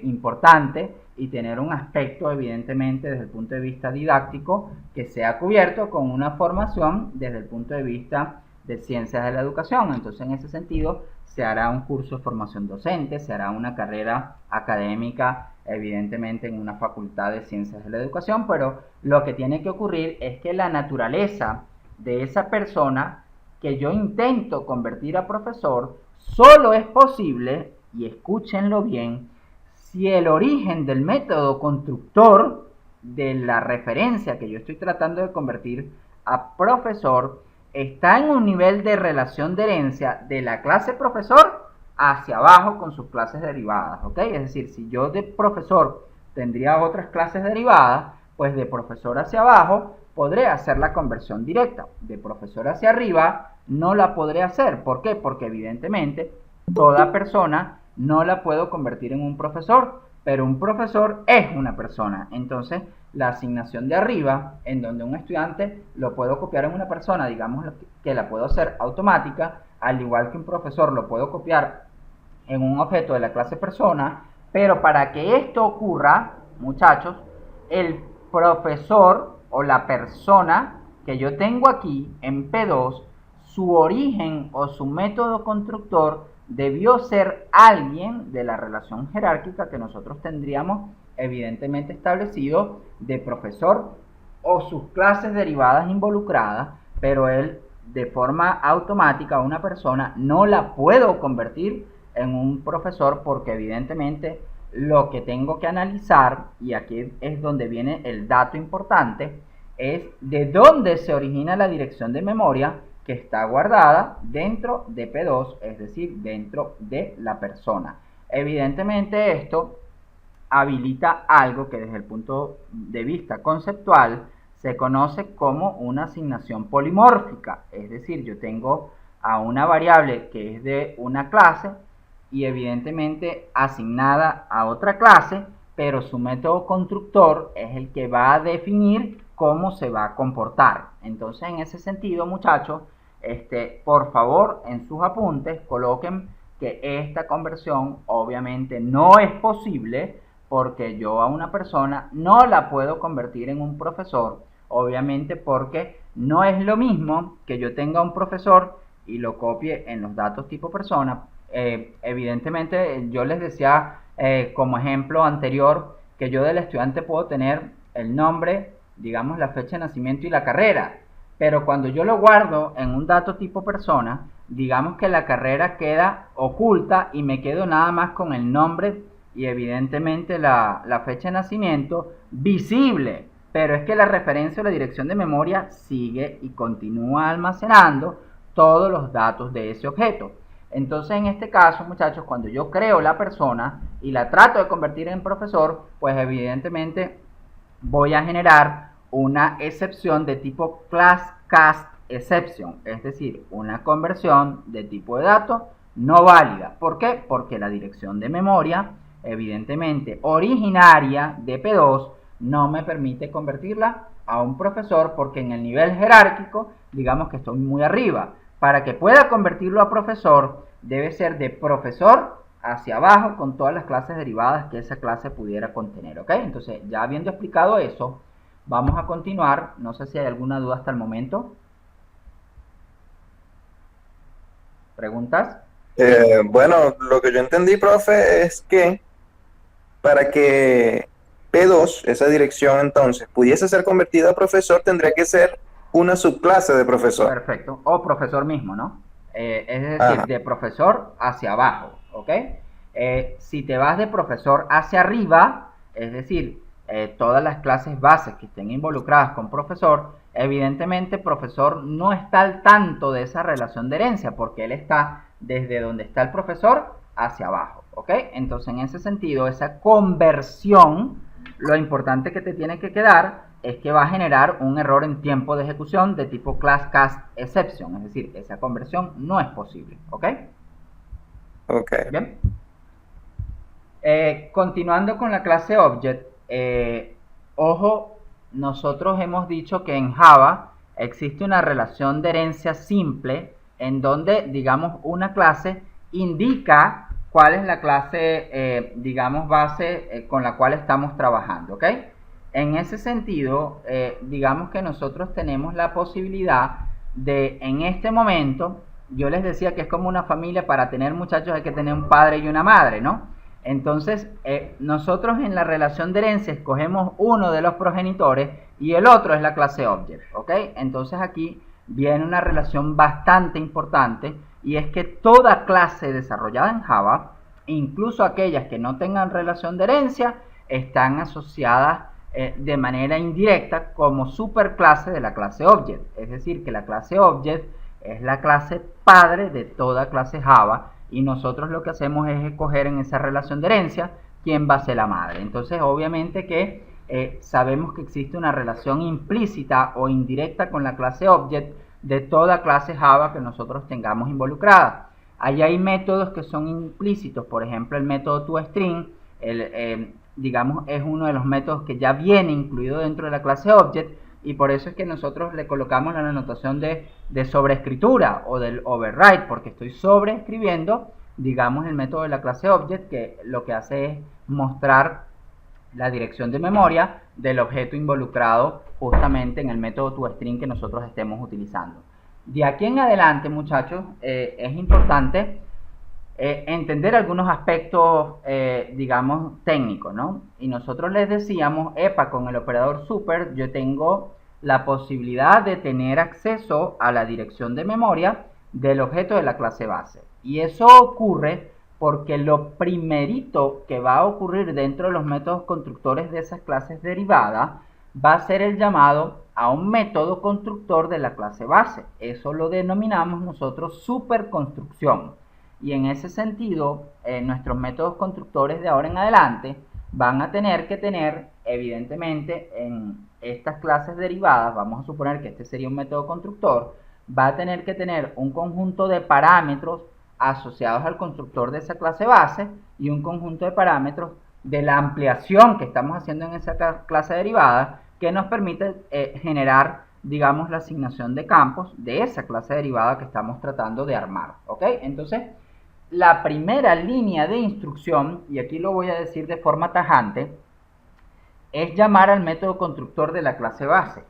importante y tener un aspecto, evidentemente, desde el punto de vista didáctico, que sea cubierto con una formación desde el punto de vista de ciencias de la educación. Entonces, en ese sentido, se hará un curso de formación docente, se hará una carrera académica, evidentemente en una facultad de ciencias de la educación, pero lo que tiene que ocurrir es que la naturaleza de esa persona que yo intento convertir a profesor solo es posible, y escúchenlo bien, si el origen del método constructor de la referencia que yo estoy tratando de convertir a profesor está en un nivel de relación de herencia de la clase profesor hacia abajo con sus clases derivadas, ¿ok? Es decir, si yo de profesor tendría otras clases derivadas, pues de profesor hacia abajo podré hacer la conversión directa. De profesor hacia arriba no la podré hacer. ¿Por qué? Porque evidentemente toda persona no la puedo convertir en un profesor, pero un profesor es una persona. Entonces la asignación de arriba, en donde un estudiante lo puedo copiar en una persona, digamos que la puedo hacer automática, al igual que un profesor lo puedo copiar en un objeto de la clase persona, pero para que esto ocurra, muchachos, el profesor o la persona que yo tengo aquí en P2, su origen o su método constructor debió ser alguien de la relación jerárquica que nosotros tendríamos evidentemente establecido de profesor o sus clases derivadas involucradas, pero él de forma automática, una persona, no la puedo convertir en un profesor porque evidentemente lo que tengo que analizar, y aquí es donde viene el dato importante, es de dónde se origina la dirección de memoria que está guardada dentro de P2, es decir, dentro de la persona. Evidentemente esto habilita algo que desde el punto de vista conceptual se conoce como una asignación polimórfica, es decir, yo tengo a una variable que es de una clase y evidentemente asignada a otra clase, pero su método constructor es el que va a definir cómo se va a comportar. Entonces, en ese sentido, muchachos, por favor, en sus apuntes coloquen que esta conversión obviamente no es posible porque yo a una persona no la puedo convertir en un profesor, obviamente porque no es lo mismo que yo tenga un profesor y lo copie en los datos tipo persona. Evidentemente yo les decía como ejemplo anterior que yo del estudiante puedo tener el nombre, digamos la fecha de nacimiento y la carrera, pero cuando yo lo guardo en un dato tipo persona, digamos que la carrera queda oculta y me quedo nada más con el nombre y evidentemente la fecha de nacimiento visible, pero es que la referencia o la dirección de memoria sigue y continúa almacenando todos los datos de ese objeto. Entonces, en este caso, muchachos, cuando yo creo la persona y la trato de convertir en profesor, pues evidentemente voy a generar una excepción de tipo class cast exception, es decir, una conversión de tipo de datos no válida. ¿Por qué? Porque la dirección de memoria, evidentemente originaria de P2, no me permite convertirla a un profesor porque en el nivel jerárquico, digamos que estoy muy arriba. Para que pueda convertirlo a profesor, debe ser de profesor hacia abajo con todas las clases derivadas que esa clase pudiera contener, ¿ok? Entonces, ya habiendo explicado eso, vamos a continuar. No sé si hay alguna duda hasta el momento. ¿Preguntas?
Bueno, lo que yo entendí, profe, es que para que P2, esa dirección entonces, pudiese ser convertida a profesor, tendría que ser una subclase de profesor.
Perfecto. O profesor mismo, ¿no? Es decir,
Ajá.
de profesor hacia abajo, ¿ok? Si te vas de profesor hacia arriba, es decir, todas las clases bases que estén involucradas con profesor, evidentemente profesor no está al tanto de esa relación de herencia porque él está desde donde está el profesor hacia abajo, ¿ok? Entonces, en ese sentido, esa conversión, lo importante que te tiene que quedar es que va a generar un error en tiempo de ejecución de tipo class cast exception, es decir, esa conversión no es posible, ¿ok?
Ok.
Bien. Continuando con la clase object, ojo, nosotros hemos dicho que en Java existe una relación de herencia simple en donde, digamos, una clase indica cuál es la clase, digamos, base con la cual estamos trabajando, ¿ok? En ese sentido, digamos que nosotros tenemos la posibilidad de, en este momento, yo les decía que es como una familia, para tener muchachos hay que tener un padre y una madre, ¿no? Entonces, nosotros en la relación de herencia escogemos uno de los progenitores y el otro es la clase object, ¿ok? Entonces aquí viene una relación bastante importante y es que toda clase desarrollada en Java, incluso aquellas que no tengan relación de herencia, están asociadas de manera indirecta como superclase de la clase object. Es decir, que la clase object es la clase padre de toda clase Java y nosotros lo que hacemos es escoger en esa relación de herencia quién va a ser la madre. Entonces, obviamente que sabemos que existe una relación implícita o indirecta con la clase object de toda clase Java que nosotros tengamos involucrada. Allí hay métodos que son implícitos, por ejemplo el método toString, digamos, es uno de los métodos que ya viene incluido dentro de la clase Object, y por eso es que nosotros le colocamos la anotación de sobreescritura o del override, porque estoy sobreescribiendo, digamos, el método de la clase Object, que lo que hace es mostrar la dirección de memoria del objeto involucrado justamente en el método toString que nosotros estemos utilizando. De aquí en adelante, muchachos, es importante entender algunos aspectos, digamos, técnicos, ¿no? Y nosotros les decíamos, epa, con el operador super yo tengo la posibilidad de tener acceso a la dirección de memoria del objeto de la clase base. Y eso ocurre porque lo primerito que va a ocurrir dentro de los métodos constructores de esas clases derivadas va a ser el llamado a un método constructor de la clase base. Eso lo denominamos nosotros superconstrucción. Y en ese sentido, nuestros métodos constructores de ahora en adelante van a tener que tener, evidentemente, en estas clases derivadas, vamos a suponer que este sería un método constructor, va a tener que tener un conjunto de parámetros asociados al constructor de esa clase base y un conjunto de parámetros de la ampliación que estamos haciendo en esa clase derivada que nos permite generar, digamos, la asignación de campos de esa clase derivada que estamos tratando de armar, ¿ok? Entonces, la primera línea de instrucción, y aquí lo voy a decir de forma tajante, es llamar al método constructor de la clase base.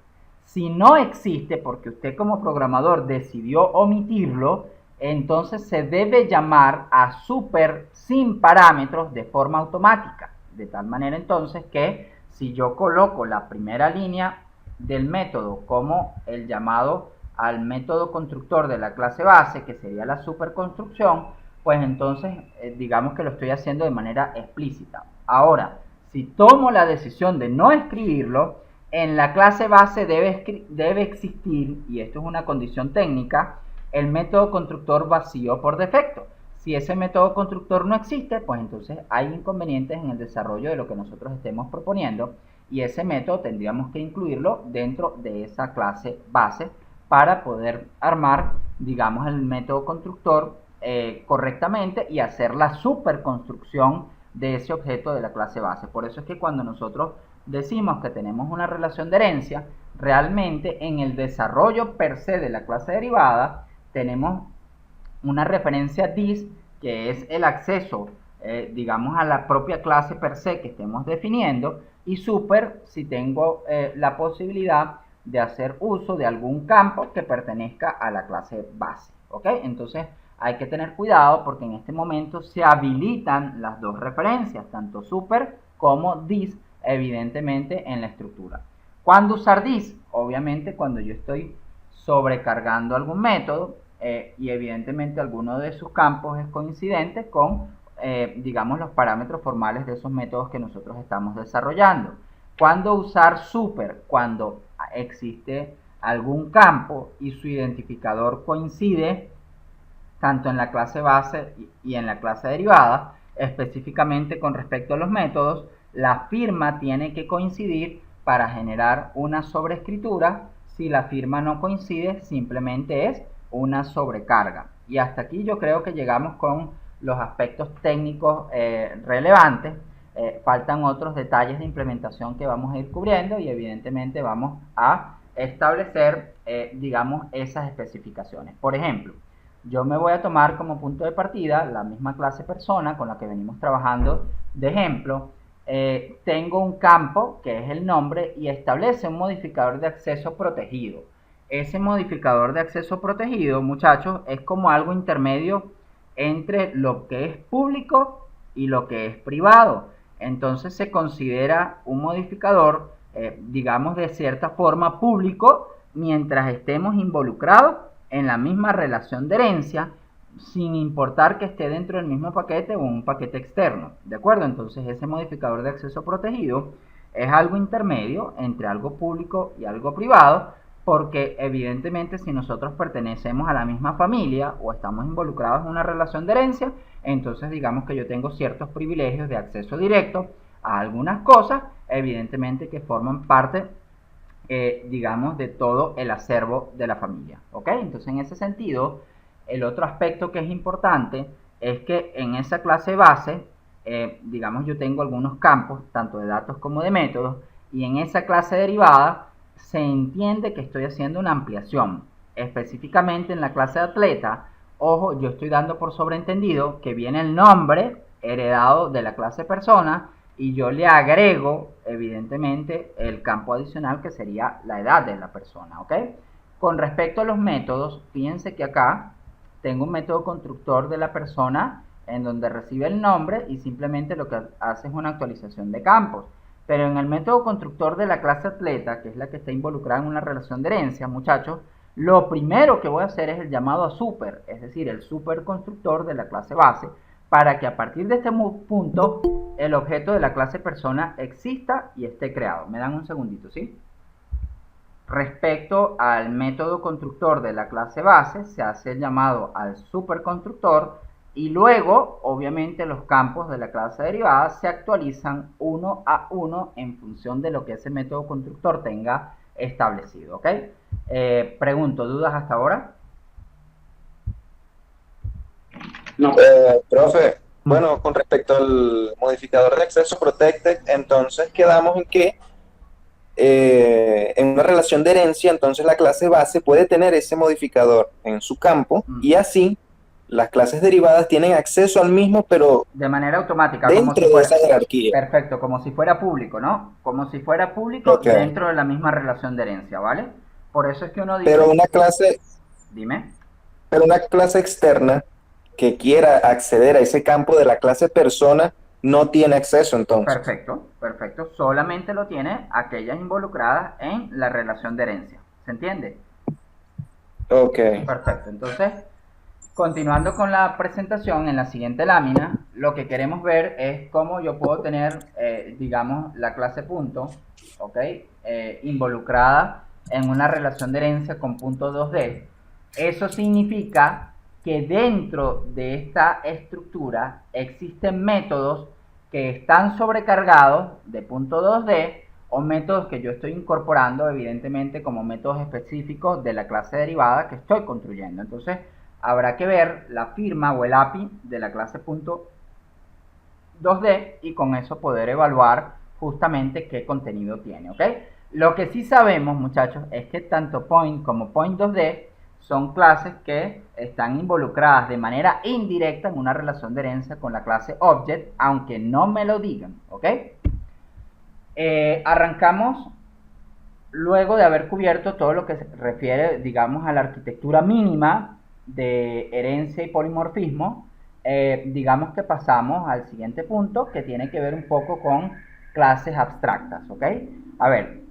Si no existe, porque usted como programador decidió omitirlo, entonces se debe llamar a super sin parámetros de forma automática. De tal manera entonces que si yo coloco la primera línea del método como el llamado al método constructor de la clase base, que sería la superconstrucción, pues entonces digamos que lo estoy haciendo de manera explícita. Ahora, si tomo la decisión de no escribirlo, en la clase base debe existir, y esto es una condición técnica, el método constructor vacío por defecto. Si ese método constructor no existe, pues entonces hay inconvenientes en el desarrollo de lo que nosotros estemos proponiendo, y ese método tendríamos que incluirlo dentro de esa clase base para poder armar, digamos, el método constructor correctamente y hacer la superconstrucción de ese objeto de la clase base. Por eso es que cuando nosotros decimos que tenemos una relación de herencia, realmente en el desarrollo per se de la clase derivada tenemos una referencia dis, que es el acceso, digamos, a la propia clase per se que estemos definiendo, y super si tengo la posibilidad de hacer uso de algún campo que pertenezca a la clase base, ¿ok? Entonces hay que tener cuidado porque en este momento se habilitan las dos referencias, tanto super como dis, evidentemente en la estructura. ¿Cuándo usar dis? Obviamente cuando yo estoy sobrecargando algún método y evidentemente alguno de sus campos es coincidente con, digamos, los parámetros formales de esos métodos que nosotros estamos desarrollando. ¿Cuándo usar super? Cuando existe algún campo y su identificador coincide tanto en la clase base y en la clase derivada. Específicamente con respecto a los métodos, la firma tiene que coincidir para generar una sobreescritura. Si la firma no coincide, simplemente es una sobrecarga. Y hasta aquí yo creo que llegamos con los aspectos técnicos relevantes. Faltan otros detalles de implementación que vamos a ir cubriendo y evidentemente vamos a establecer, digamos, esas especificaciones. Por ejemplo, yo me voy a tomar como punto de partida la misma clase persona con la que venimos trabajando de ejemplo. Tengo un campo que es el nombre y establece un modificador de acceso protegido. Ese modificador de acceso protegido, muchachos, es como algo intermedio entre lo que es público y lo que es privado. Entonces se considera un modificador, digamos, de cierta forma público mientras estemos involucrados en la misma relación de herencia, sin importar que esté dentro del mismo paquete o un paquete externo, ¿de acuerdo? Entonces ese modificador de acceso protegido es algo intermedio entre algo público y algo privado, porque evidentemente si nosotros pertenecemos a la misma familia o estamos involucrados en una relación de herencia, entonces digamos que yo tengo ciertos privilegios de acceso directo a algunas cosas, evidentemente que forman parte digamos, de todo el acervo de la familia, ¿ok? Entonces, en ese sentido, el otro aspecto que es importante es que en esa clase base digamos, yo tengo algunos campos, tanto de datos como de métodos, y en esa clase derivada se entiende que estoy haciendo una ampliación. Específicamente en la clase de atleta, ojo, yo estoy dando por sobreentendido que viene el nombre heredado de la clase persona y yo le agrego, evidentemente, el campo adicional que sería la edad de la persona, ¿ok? Con respecto a los métodos, fíjense que acá tengo un método constructor de la persona en donde recibe el nombre y simplemente lo que hace es una actualización de campos. Pero en el método constructor de la clase atleta, que es la que está involucrada en una relación de herencia, muchachos, lo primero que voy a hacer es el llamado a super, es decir, el superconstructor de la clase base, para que a partir de este punto el objeto de la clase persona exista y esté creado. Me dan un segundito, ¿sí? Respecto al método constructor de la clase base, se hace el llamado al superconstructor y luego, obviamente, los campos de la clase derivada se actualizan uno a uno en función de lo que ese método constructor tenga establecido, ¿ok? Pregunto, ¿dudas hasta ahora?
No. Profe, bueno, con respecto al modificador de acceso protected, entonces quedamos en que en una relación de herencia, entonces la clase base puede tener ese modificador en su campo y así las clases derivadas tienen acceso al mismo, pero
de manera automática, como
dentro
si
de
fuera,
esa jerarquía.
perfecto, como si fuera público, ¿no? Como si fuera público
Ok.
dentro de la misma relación de herencia, ¿vale? Por eso es que uno
Pero
dice,
una clase,
dime.
pero una clase externa que quiera acceder a ese campo de la clase persona no tiene acceso entonces.
Perfecto, perfecto. Solamente lo tiene aquellas involucradas en la relación de herencia. ¿Se entiende?
Ok.
Perfecto. Entonces, continuando con la presentación, en la siguiente lámina, lo que queremos ver es cómo yo puedo tener, digamos, la clase punto, ¿ok? Involucrada en una relación de herencia con punto 2D. Eso significa que dentro de esta estructura existen métodos que están sobrecargados de punto 2D o métodos que yo estoy incorporando evidentemente como métodos específicos de la clase derivada que estoy construyendo. Entonces, habrá que ver la firma o el API de la clase punto 2D y con eso poder evaluar justamente qué contenido tiene, ¿ok? Lo que sí sabemos, muchachos, es que tanto point como point 2D son clases que están involucradas de manera indirecta en una relación de herencia con la clase object, aunque no me lo digan, ¿ok? Arrancamos luego de haber cubierto todo lo que se refiere, digamos, a la arquitectura mínima de herencia y polimorfismo, digamos que pasamos al siguiente punto que tiene que ver un poco con clases abstractas, ¿ok? A ver,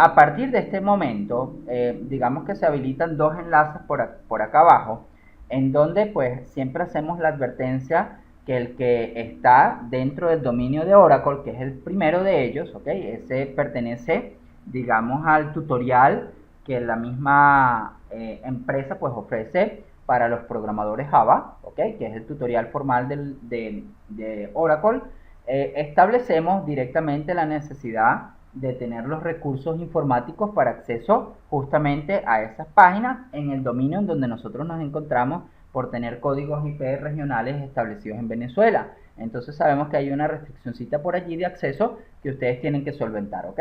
a partir de este momento, digamos que se habilitan dos enlaces por acá abajo, en donde pues siempre hacemos la advertencia que el que está dentro del dominio de Oracle, que es el primero de ellos, ¿ok? Ese pertenece, digamos, al tutorial que la misma empresa pues ofrece para los programadores Java, ¿ok? Que es el tutorial formal de Oracle. Establecemos directamente la necesidad de tener los recursos informáticos para acceso justamente a esas páginas en el dominio en donde nosotros nos encontramos por tener códigos IP regionales establecidos en Venezuela. Entonces sabemos que hay una restriccióncita por allí de acceso que ustedes tienen que solventar, ¿ok?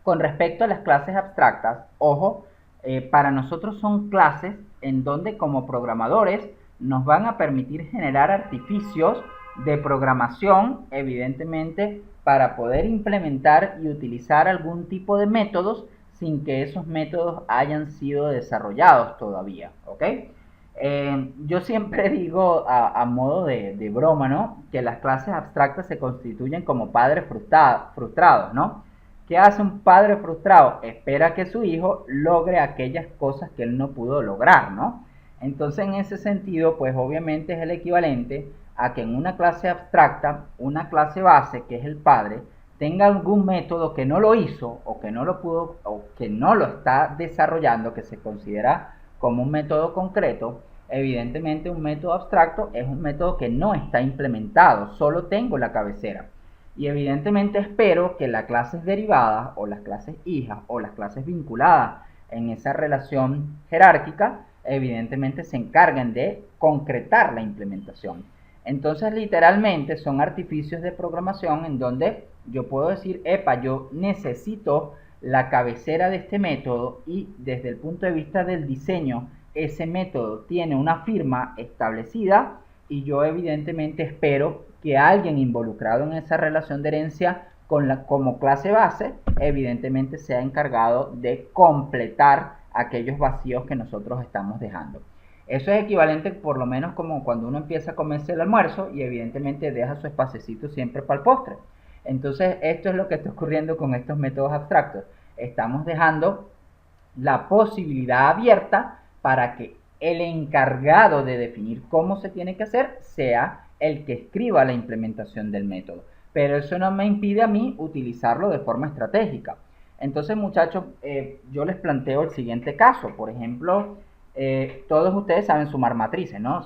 Con respecto a las clases abstractas, ojo, para nosotros son clases en donde como programadores nos van a permitir generar artificios de programación, evidentemente, para poder implementar y utilizar algún tipo de métodos sin que esos métodos hayan sido desarrollados todavía, ¿ok? Yo siempre digo a modo de broma, ¿no? Que las clases abstractas se constituyen como padres frustrados, ¿no? ¿Qué hace un padre frustrado? Espera que su hijo logre aquellas cosas que él no pudo lograr, ¿no? Entonces, en ese sentido, pues obviamente es el equivalente a que en una clase abstracta, una clase base, que es el padre, tenga algún método que no lo hizo o que no lo pudo o que no lo está desarrollando, que se considera como un método concreto. Evidentemente un método abstracto es un método que no está implementado, solo tengo la cabecera. Y evidentemente espero que las clases derivadas o las clases hijas o las clases vinculadas en esa relación jerárquica evidentemente se encarguen de concretar la implementación. Entonces, literalmente son artificios de programación en donde yo puedo decir, epa, yo necesito la cabecera de este método y desde el punto de vista del diseño, ese método tiene una firma establecida y yo evidentemente espero que alguien involucrado en esa relación de herencia como clase base, evidentemente sea encargado de completar aquellos vacíos que nosotros estamos dejando. Eso es equivalente por lo menos como cuando uno empieza a comerse el almuerzo y evidentemente deja su espacecito siempre para el postre. Entonces esto es lo que está ocurriendo con estos métodos abstractos. Estamos dejando la posibilidad abierta para que el encargado de definir cómo se tiene que hacer sea el que escriba la implementación del método. Pero eso no me impide a mí utilizarlo de forma estratégica. Entonces, muchachos, yo les planteo el siguiente caso. Por ejemplo, todos ustedes saben sumar matrices, ¿no?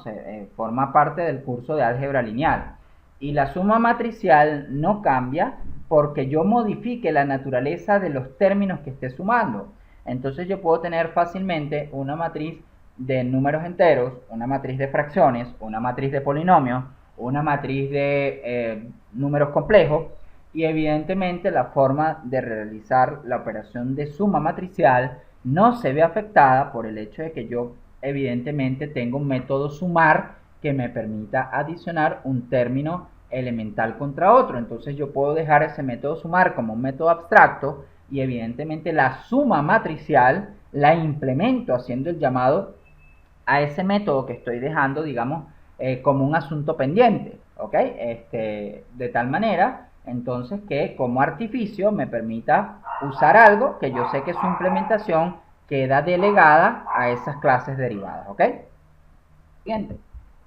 Forma parte del curso de álgebra lineal. Y la suma matricial no cambia porque yo modifique la naturaleza de los términos que esté sumando. Entonces yo puedo tener fácilmente una matriz de números enteros, una matriz de fracciones, una matriz de polinomios, una matriz de números complejos, y evidentemente la forma de realizar la operación de suma matricial no se ve afectada por el hecho de que yo evidentemente tengo un método sumar que me permita adicionar un término elemental contra otro. Entonces yo puedo dejar ese método sumar como un método abstracto y evidentemente la suma matricial la implemento haciendo el llamado a ese método que estoy dejando, digamos, como un asunto pendiente, ¿ok? De tal manera, entonces, que como artificio me permita usar algo que yo sé que su implementación queda delegada a esas clases derivadas, ¿ok? Siguiente.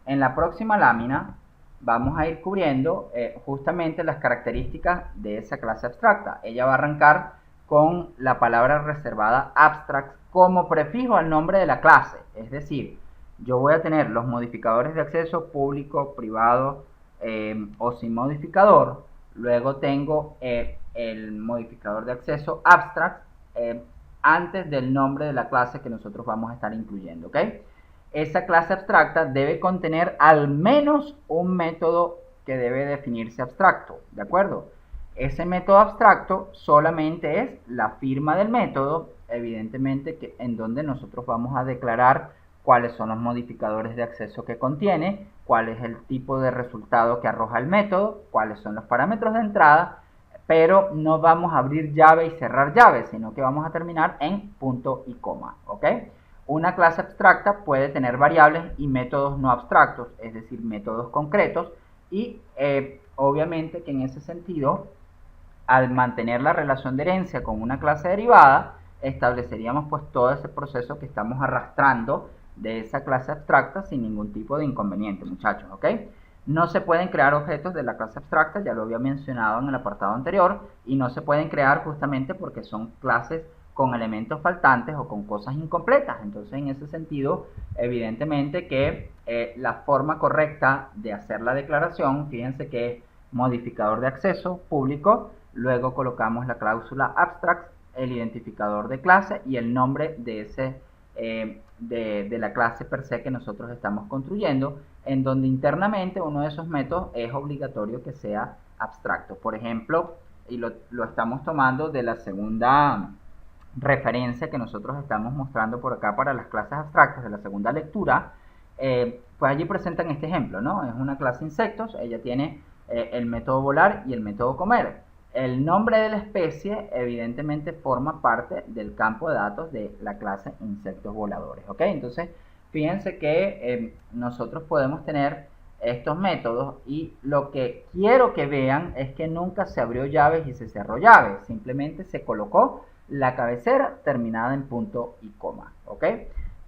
En la próxima lámina vamos a ir cubriendo justamente las características de esa clase abstracta. Ella va a arrancar con la palabra reservada abstract como prefijo al nombre de la clase. Es decir, yo voy a tener los modificadores de acceso público, privado o sin modificador. Luego tengo el modificador de acceso abstract antes del nombre de la clase que nosotros vamos a estar incluyendo, ¿ok? Esa clase abstracta debe contener al menos un método que debe definirse abstracto, ¿de acuerdo? Ese método abstracto solamente es la firma del método, evidentemente en donde nosotros vamos a declarar cuáles son los modificadores de acceso que contiene, cuál es el tipo de resultado que arroja el método, cuáles son los parámetros de entrada, pero no vamos a abrir llave y cerrar llave, sino que vamos a terminar en punto y coma, ¿ok? Una clase abstracta puede tener variables y métodos no abstractos, es decir, métodos concretos, y obviamente que en ese sentido, al mantener la relación de herencia con una clase derivada, estableceríamos pues todo ese proceso que estamos arrastrando de esa clase abstracta sin ningún tipo de inconveniente, muchachos, ¿ok? No se pueden crear objetos de la clase abstracta, ya lo había mencionado en el apartado anterior, y no se pueden crear justamente porque son clases con elementos faltantes o con cosas incompletas. Entonces, en ese sentido, evidentemente que la forma correcta de hacer la declaración, fíjense que es modificador de acceso público, luego colocamos la cláusula abstract, el identificador de clase y el nombre de ese de la clase per se que nosotros estamos construyendo, en donde internamente uno de esos métodos es obligatorio que sea abstracto. Por ejemplo, y lo estamos tomando de la segunda referencia que nosotros estamos mostrando por acá para las clases abstractas de la segunda lectura, pues allí presentan este ejemplo, ¿no? Es una clase insectos, ella tiene el método volar y el método comer. El nombre de la especie evidentemente forma parte del campo de datos de la clase insectos voladores, ¿ok? Entonces, fíjense que nosotros podemos tener estos métodos y lo que quiero que vean es que nunca se abrió llaves y se cerró llaves, simplemente se colocó la cabecera terminada en punto y coma, ¿ok?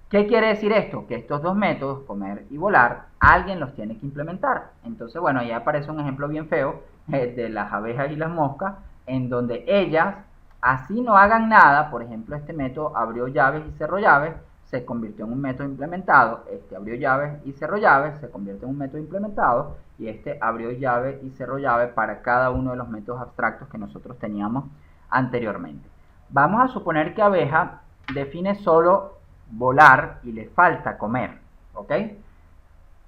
¿Qué quiere decir esto? Que estos dos métodos, comer y volar, alguien los tiene que implementar. Entonces, bueno, ahí aparece un ejemplo bien feo de las abejas y las moscas, en donde ellas, así no hagan nada, por ejemplo, este método abrió llaves y cerró llaves, se convirtió en un método implementado, este abrió llaves y cerró llaves, se convierte en un método implementado, y este abrió llave y cerró llave para cada uno de los métodos abstractos que nosotros teníamos anteriormente. Vamos a suponer que abeja define solo volar y le falta comer, ¿ok?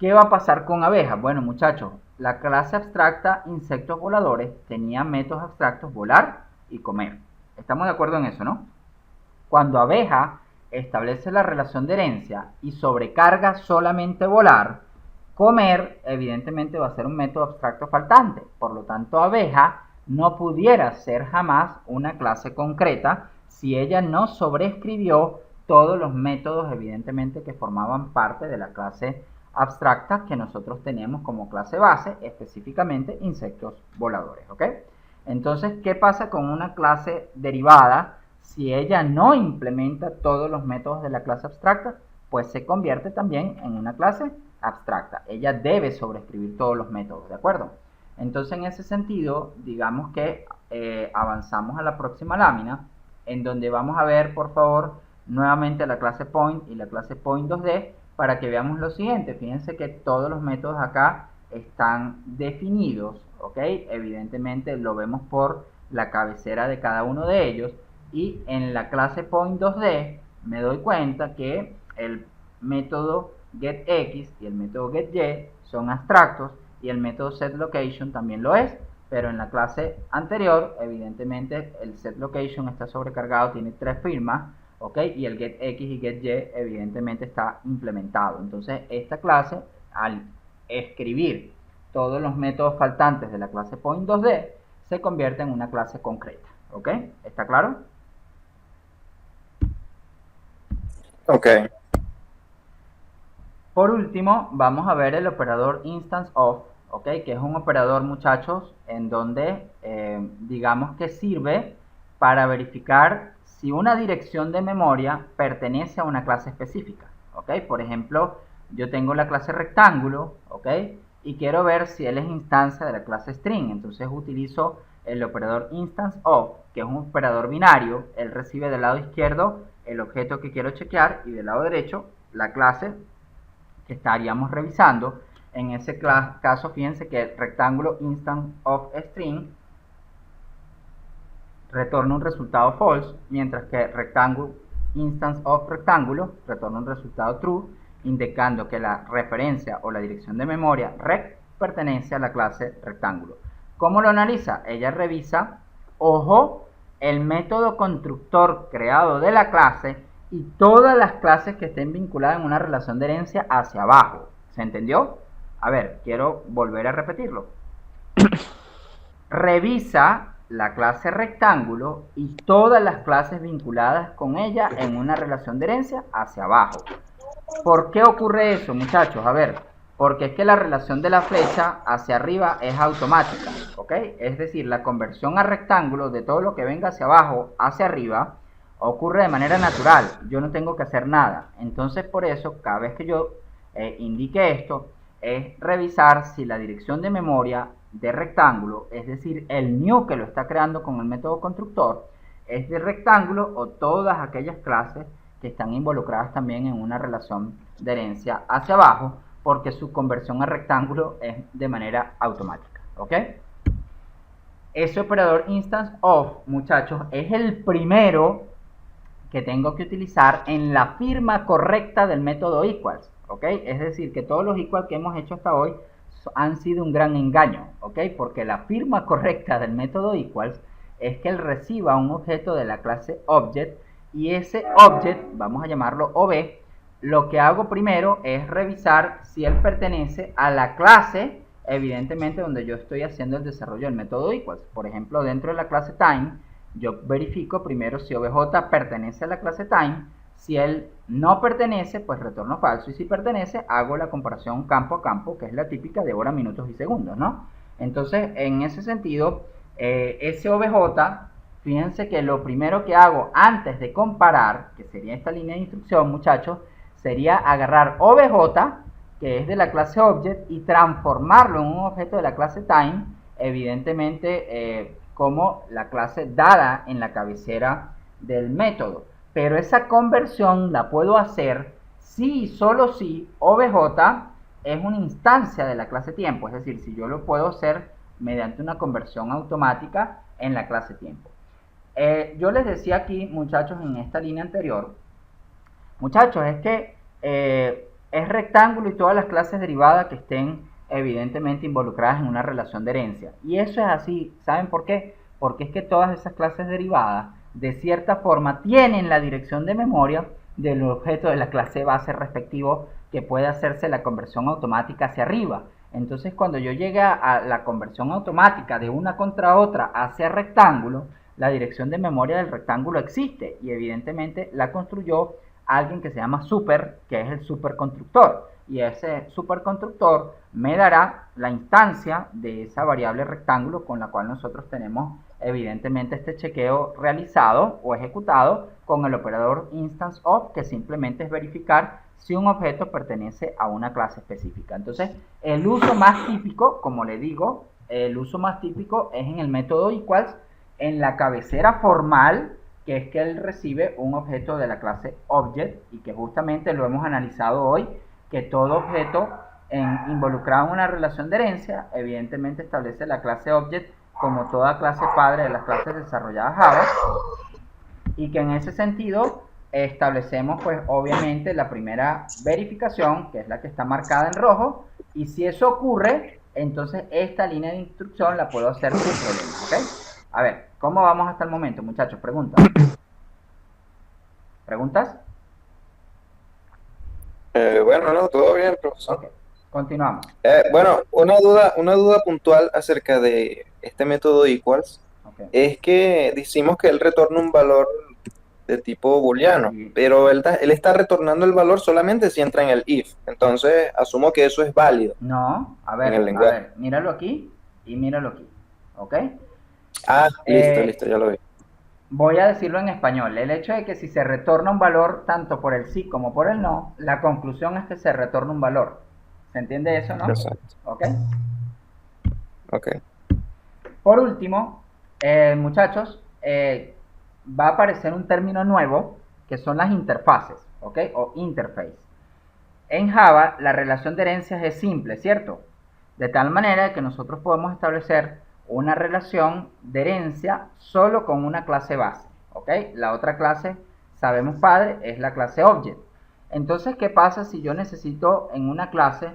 ¿Qué va a pasar con abejas? Bueno, muchachos, la clase abstracta insectos voladores tenía métodos abstractos volar y comer. ¿Estamos de acuerdo en eso, no? Cuando abeja establece la relación de herencia y sobrecarga solamente volar, comer evidentemente va a ser un método abstracto faltante. Por lo tanto, abeja no pudiera ser jamás una clase concreta si ella no sobreescribió todos los métodos evidentemente que formaban parte de la clase abstracta que nosotros tenemos como clase base, específicamente insectos voladores, ¿ok? Entonces, ¿qué pasa con una clase derivada? Si ella no implementa todos los métodos de la clase abstracta, pues se convierte también en una clase abstracta. Ella debe sobreescribir todos los métodos, ¿de acuerdo? Entonces, en ese sentido, digamos que avanzamos a la próxima lámina, en donde vamos a ver, por favor, nuevamente la clase point y la clase point 2D, para que veamos lo siguiente. Fíjense que todos los métodos acá están definidos, ¿ok? Evidentemente lo vemos por la cabecera de cada uno de ellos. Y en la clase point 2D me doy cuenta que el método getX y el método getY son abstractos y el método setLocation también lo es, pero en la clase anterior evidentemente el setLocation está sobrecargado, tiene 3 firmas, ¿ok? Y el getX y getY evidentemente está implementado. Entonces esta clase, al escribir todos los métodos faltantes de la clase point 2D, se convierte en una clase concreta, ¿ok? ¿Está claro?
Ok.
Por último, vamos a ver el operador instance of, ¿ok? Que es un operador, muchachos, en donde digamos que sirve para verificar si una dirección de memoria pertenece a una clase específica, ¿ok? Por ejemplo, yo tengo la clase rectángulo, ¿ok? Y quiero ver si él es instancia de la clase string. Entonces utilizo el operador instance of, que es un operador binario. Él recibe del lado izquierdo el objeto que quiero chequear y del lado derecho la clase que estaríamos revisando. En ese caso, fíjense que el rectángulo instance of string retorna un resultado false, mientras que rectángulo instance of rectángulo retorna un resultado true, indicando que la referencia o la dirección de memoria rect pertenece a la clase rectángulo. ¿Cómo lo analiza? Ella revisa, ojo, el método constructor creado de la clase y todas las clases que estén vinculadas en una relación de herencia hacia abajo. ¿Se entendió? A ver, quiero volver a repetirlo. Revisa la clase rectángulo y todas las clases vinculadas con ella en una relación de herencia hacia abajo. ¿Por qué ocurre eso, muchachos? A ver, porque es que la relación de la flecha hacia arriba es automática, ¿ok? Es decir, la conversión a rectángulo de todo lo que venga hacia abajo hacia arriba ocurre de manera natural. Yo no tengo que hacer nada. Entonces, por eso, cada vez que yo indique esto, es revisar si la dirección de memoria de rectángulo, es decir, el new que lo está creando con el método constructor, es de rectángulo o todas aquellas clases que están involucradas también en una relación de herencia hacia abajo, porque su conversión a rectángulo es de manera automática, ¿ok? Ese operador instance of, muchachos, es el primero que tengo que utilizar en la firma correcta del método equals, ¿ok? Es decir, que todos los equals que hemos hecho hasta hoy han sido un gran engaño, ¿ok? Porque la firma correcta del método equals es que él reciba un objeto de la clase object y ese object, vamos a llamarlo OB, lo que hago primero es revisar si él pertenece a la clase, evidentemente donde yo estoy haciendo el desarrollo del método equals. Por ejemplo, dentro de la clase time, yo verifico primero si OBJ pertenece a la clase time. Si él no pertenece, pues retorno falso. Y si pertenece, hago la comparación campo a campo, que es la típica de hora, minutos y segundos, ¿no? Entonces, en ese sentido, ese OBJ, fíjense que lo primero que hago antes de comparar, que sería esta línea de instrucción, muchachos, sería agarrar OBJ, que es de la clase object, y transformarlo en un objeto de la clase time, evidentemente como la clase dada en la cabecera del método. Pero esa conversión la puedo hacer si y solo si OBJ es una instancia de la clase tiempo, es decir, si yo lo puedo hacer mediante una conversión automática en la clase tiempo. Yo les decía aquí, muchachos, en esta línea anterior, muchachos, es que es rectángulo y todas las clases derivadas que estén evidentemente involucradas en una relación de herencia. Y eso es así, ¿saben por qué? Porque es que todas esas clases derivadas, de cierta forma, tienen la dirección de memoria del objeto de la clase base respectivo, que puede hacerse la conversión automática hacia arriba. Entonces, cuando yo llegue a la conversión automática de una contra otra hacia rectángulo, la dirección de memoria del rectángulo existe y evidentemente la construyó alguien que se llama super, que es el superconstructor. Y ese superconstructor me dará la instancia de esa variable rectángulo con la cual nosotros tenemos evidentemente este chequeo realizado o ejecutado con el operador instance of, que simplemente es verificar si un objeto pertenece a una clase específica. Entonces, el uso más típico, como le digo, el uso más típico es en el método equals, en la cabecera formal, que es que él recibe un objeto de la clase object, y que justamente lo hemos analizado hoy, que todo objeto involucrado en una relación de herencia, evidentemente establece la clase object como toda clase padre de las clases desarrolladas Java, y que en ese sentido establecemos pues obviamente la primera verificación, que es la que está marcada en rojo, y si eso ocurre, entonces esta línea de instrucción la puedo hacer sin problema, ¿ok? A ver, ¿cómo vamos hasta el momento, muchachos? Preguntas. ¿Preguntas?
Bueno, no, todo bien, profesor.
Ok, continuamos.
Bueno, una duda puntual acerca de este método equals
Okay.
es que decimos que él retorna un valor de tipo booleano,
Sí.
pero él está retornando el valor solamente si entra en el if. Entonces, asumo que eso es válido.
No, a
En el
ver,
lenguaje.
míralo aquí y míralo aquí, ¿ok?
Listo, ya lo vi.
Voy a decirlo en español. El hecho de que si se retorna un valor tanto por el sí como por el no, la conclusión es que se retorna un valor. ¿Se entiende eso, no?
Exacto.
¿Ok?
Ok.
Por último, muchachos, va a aparecer un término nuevo que son las interfaces, ¿ok? O interface. En Java, la relación de herencias es simple, ¿cierto? De tal manera que nosotros podemos establecer una relación de herencia solo con una clase base, ¿ok? La otra clase, sabemos padre, es la clase object. Entonces, ¿qué pasa si yo necesito en una clase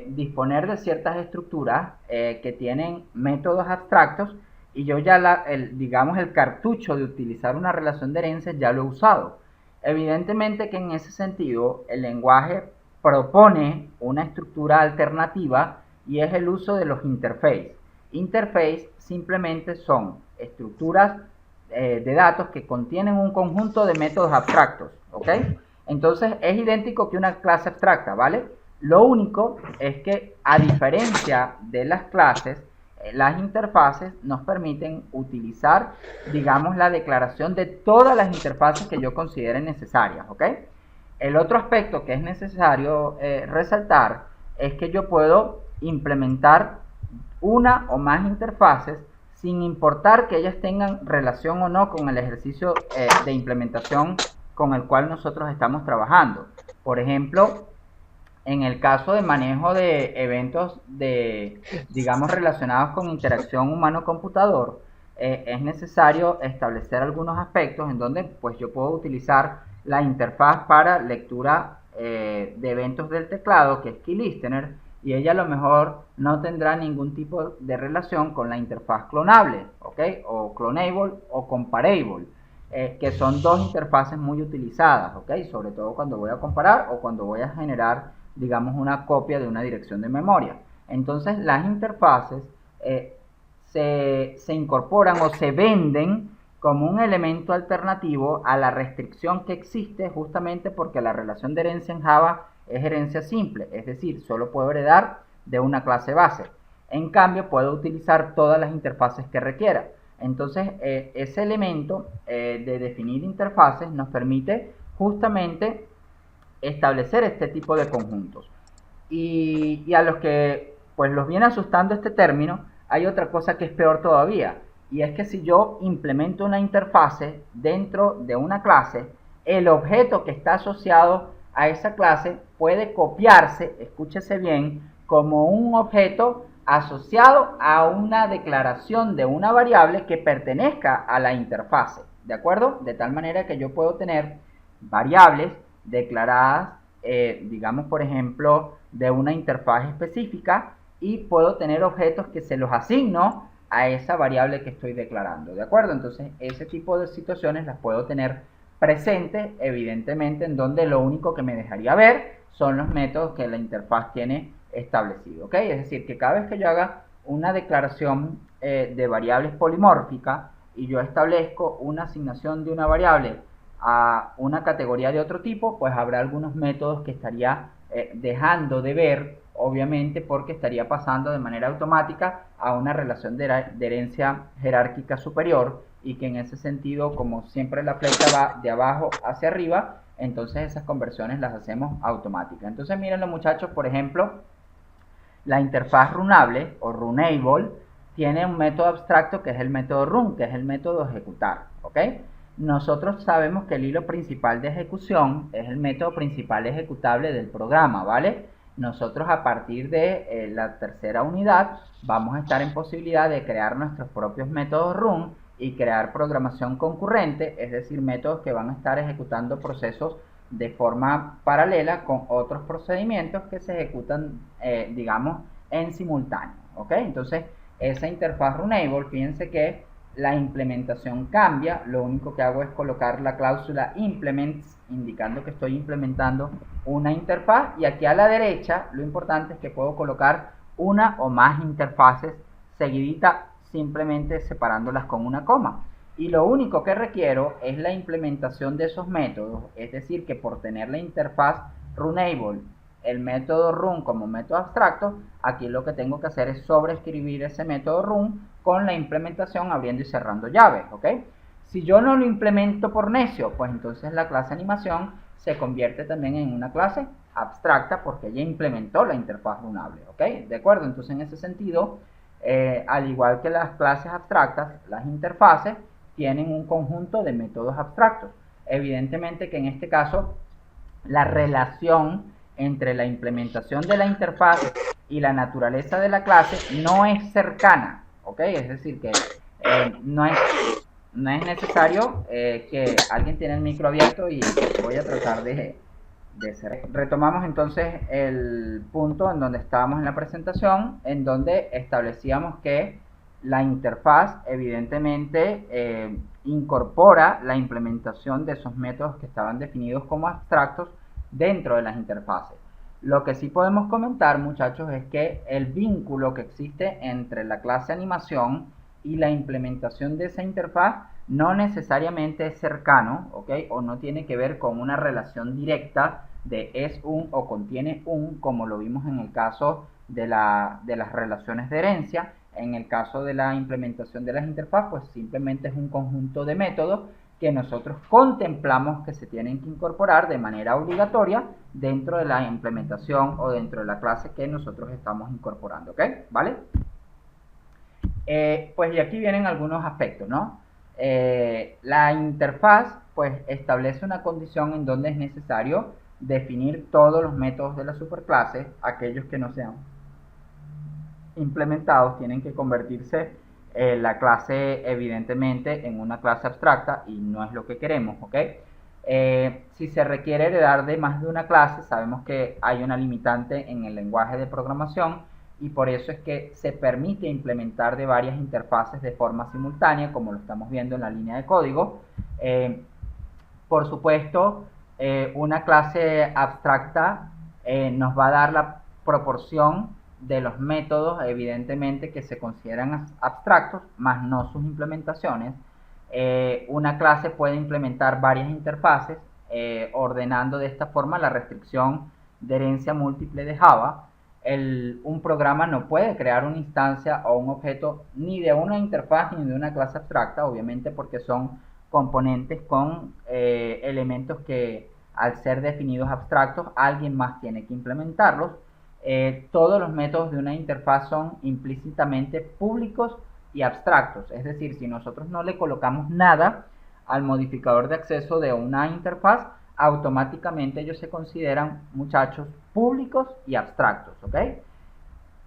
disponer de ciertas estructuras que tienen métodos abstractos y yo ya, digamos, el cartucho de utilizar una relación de herencia ya lo he usado? Evidentemente que en ese sentido el lenguaje propone una estructura alternativa y es el uso de los interfaces. Interface simplemente son estructuras de datos que contienen un conjunto de métodos abstractos, ¿ok? Entonces es idéntico que una clase abstracta, ¿vale? Lo único es que, a diferencia de las clases, las interfaces nos permiten utilizar, digamos, la declaración de todas las interfaces que yo considere necesarias, ¿ok? El otro aspecto que es necesario resaltar es que yo puedo implementar una o más interfaces sin importar que ellas tengan relación o no con el ejercicio de implementación con el cual nosotros estamos trabajando. Por ejemplo, en el caso de manejo de eventos digamos, relacionados con interacción humano-computador, es necesario establecer algunos aspectos en donde pues yo puedo utilizar la interfaz para lectura de eventos del teclado, que es KeyListener, y ella a lo mejor no tendrá ningún tipo de relación con la interfaz clonable, ¿ok? O clonable o comparable, que son dos interfaces muy utilizadas, ¿ok? Sobre todo cuando voy a comparar o cuando voy a generar, digamos, una copia de una dirección de memoria. Entonces las interfaces se incorporan o se venden como un elemento alternativo a la restricción que existe, justamente porque la relación de herencia en Java es herencia simple, es decir, solo puedo heredar de una clase base. En cambio, puedo utilizar todas las interfaces que requiera. Entonces, ese elemento de definir interfaces nos permite justamente establecer este tipo de conjuntos. Y a los que pues los viene asustando este término, hay otra cosa que es peor todavía, y es que si yo implemento una interfase dentro de una clase, el objeto que está asociado a esa clase puede copiarse, escúchese bien, como un objeto asociado a una declaración de una variable que pertenezca a la interfase, ¿de acuerdo? De tal manera que yo puedo tener variables declaradas digamos por ejemplo, de una interfaz específica y puedo tener objetos que se los asigno a esa variable que estoy declarando, ¿de acuerdo? Entonces, ese tipo de situaciones las puedo tener presentes, evidentemente, en donde lo único que me dejaría ver son los métodos que la interfaz tiene establecido, ¿ok? Es decir, que cada vez que yo haga una declaración de variables polimórficas y yo establezco una asignación de una variable a una categoría de otro tipo, pues habrá algunos métodos que estaría dejando de ver, obviamente porque estaría pasando de manera automática a una relación de herencia jerárquica superior, y que en ese sentido, como siempre la flecha va de abajo hacia arriba, entonces esas conversiones las hacemos automáticas. Entonces mírenlo, muchachos, por ejemplo, la interfaz runable o runable tiene un método abstracto que es el método run, que es el método ejecutar, ¿ok? Nosotros sabemos que el hilo principal de ejecución es el método principal ejecutable del programa, ¿vale? Nosotros a partir de la tercera unidad vamos a estar en posibilidad de crear nuestros propios métodos run y crear programación concurrente, es decir, métodos que van a estar ejecutando procesos de forma paralela con otros procedimientos que se ejecutan, digamos, en simultáneo, ¿ok? Entonces, esa interfaz runable, fíjense que la implementación cambia, lo único que hago es colocar la cláusula implements, indicando que estoy implementando una interfaz, y aquí a la derecha, lo importante es que puedo colocar una o más interfaces seguidita, simplemente separándolas con una coma. Y lo único que requiero es la implementación de esos métodos, es decir, que por tener la interfaz runable, el método run como método abstracto, aquí lo que tengo que hacer es sobreescribir ese método run con la implementación abriendo y cerrando llaves, ¿ok? Si yo no lo implemento por necio, pues entonces la clase animación se convierte también en una clase abstracta porque ya implementó la interfaz runable, ¿ok? ¿De acuerdo? Entonces en ese sentido, al igual que las clases abstractas, las interfaces tienen un conjunto de métodos abstractos. Evidentemente que en este caso la relación entre la implementación de la interfaz y la naturaleza de la clase no es cercana, ¿ok? Es decir, que no es necesario que alguien tiene el micro abierto y voy a tratar de ser. Retomamos entonces el punto en donde estábamos en la presentación, en donde establecíamos que la interfaz evidentemente incorpora la implementación de esos métodos que estaban definidos como abstractos dentro de las interfaces. Lo que sí podemos comentar, muchachos, es que el vínculo que existe entre la clase animación y la implementación de esa interfaz no necesariamente es cercano, ¿ok? O no tiene que ver con una relación directa de es un o contiene un, como lo vimos en el caso de las relaciones de herencia. En el caso de la implementación de las interfaces, pues simplemente es un conjunto de métodos que nosotros contemplamos que se tienen que incorporar de manera obligatoria dentro de la implementación o dentro de la clase que nosotros estamos incorporando, ¿ok? ¿Vale? Pues y aquí vienen algunos aspectos, ¿no? La interfaz pues establece una condición en donde es necesario definir todos los métodos de la superclase. Aquellos que no sean implementados tienen que convertirse la clase evidentemente en una clase abstracta, y no es lo que queremos, ¿ok? Si se requiere heredar de más de una clase, sabemos que hay una limitante en el lenguaje de programación, y por eso es que se permite implementar de varias interfaces de forma simultánea, como lo estamos viendo en la línea de código. Por supuesto, una clase abstracta nos va a dar la proporción de los métodos, evidentemente, que se consideran abstractos, más no sus implementaciones. Una clase puede implementar varias interfaces, ordenando de esta forma la restricción de herencia múltiple de Java. Un programa no puede crear una instancia o un objeto ni de una interfaz ni de una clase abstracta, obviamente porque son componentes con elementos que, al ser definidos abstractos, alguien más tiene que implementarlos. Todos los métodos de una interfaz son implícitamente públicos y abstractos, es decir, si nosotros no le colocamos nada al modificador de acceso de una interfaz, automáticamente ellos se consideran, muchachos, públicos y abstractos, ¿ok?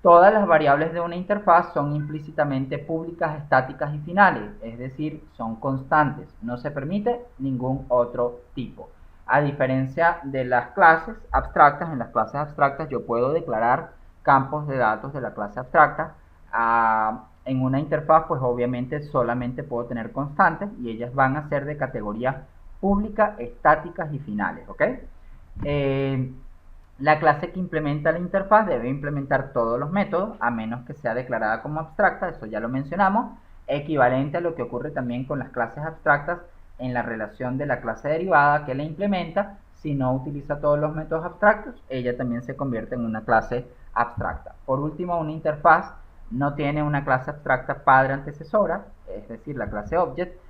Todas las variables de una interfaz son implícitamente públicas, estáticas y finales, es decir, son constantes, no se permite ningún otro tipo. A diferencia de las clases abstractas, en las clases abstractas yo puedo declarar campos de datos de la clase abstracta. En una interfaz, pues obviamente solamente puedo tener constantes y ellas van a ser de categoría pública, estáticas y finales, ¿ok? La clase que implementa la interfaz debe implementar todos los métodos, a menos que sea declarada como abstracta, eso ya lo mencionamos, equivalente a lo que ocurre también con las clases abstractas en la relación de la clase derivada que la implementa. Si no utiliza todos los métodos abstractos, ella también se convierte en una clase abstracta. Por último, una interfaz no tiene una clase abstracta padre antecesora, es decir, la clase object,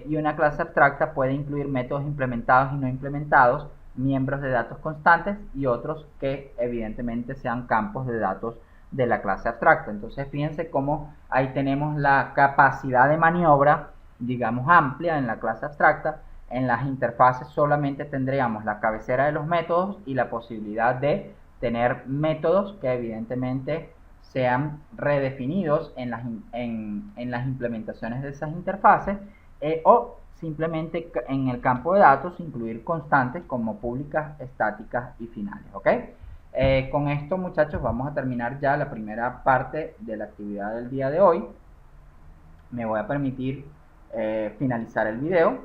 y una clase abstracta puede incluir métodos implementados y no implementados, miembros de datos constantes y otros que evidentemente sean campos de datos de la clase abstracta. Entonces fíjense cómo ahí tenemos la capacidad de maniobra, digamos, amplia en la clase abstracta. En las interfaces solamente tendríamos la cabecera de los métodos y la posibilidad de tener métodos que evidentemente sean redefinidos en las implementaciones de esas interfaces, o simplemente en el campo de datos incluir constantes como públicas, estáticas y finales, ¿ok? Con esto, muchachos, vamos a terminar ya la primera parte de la actividad del día de hoy. Me voy a permitir finalizar el video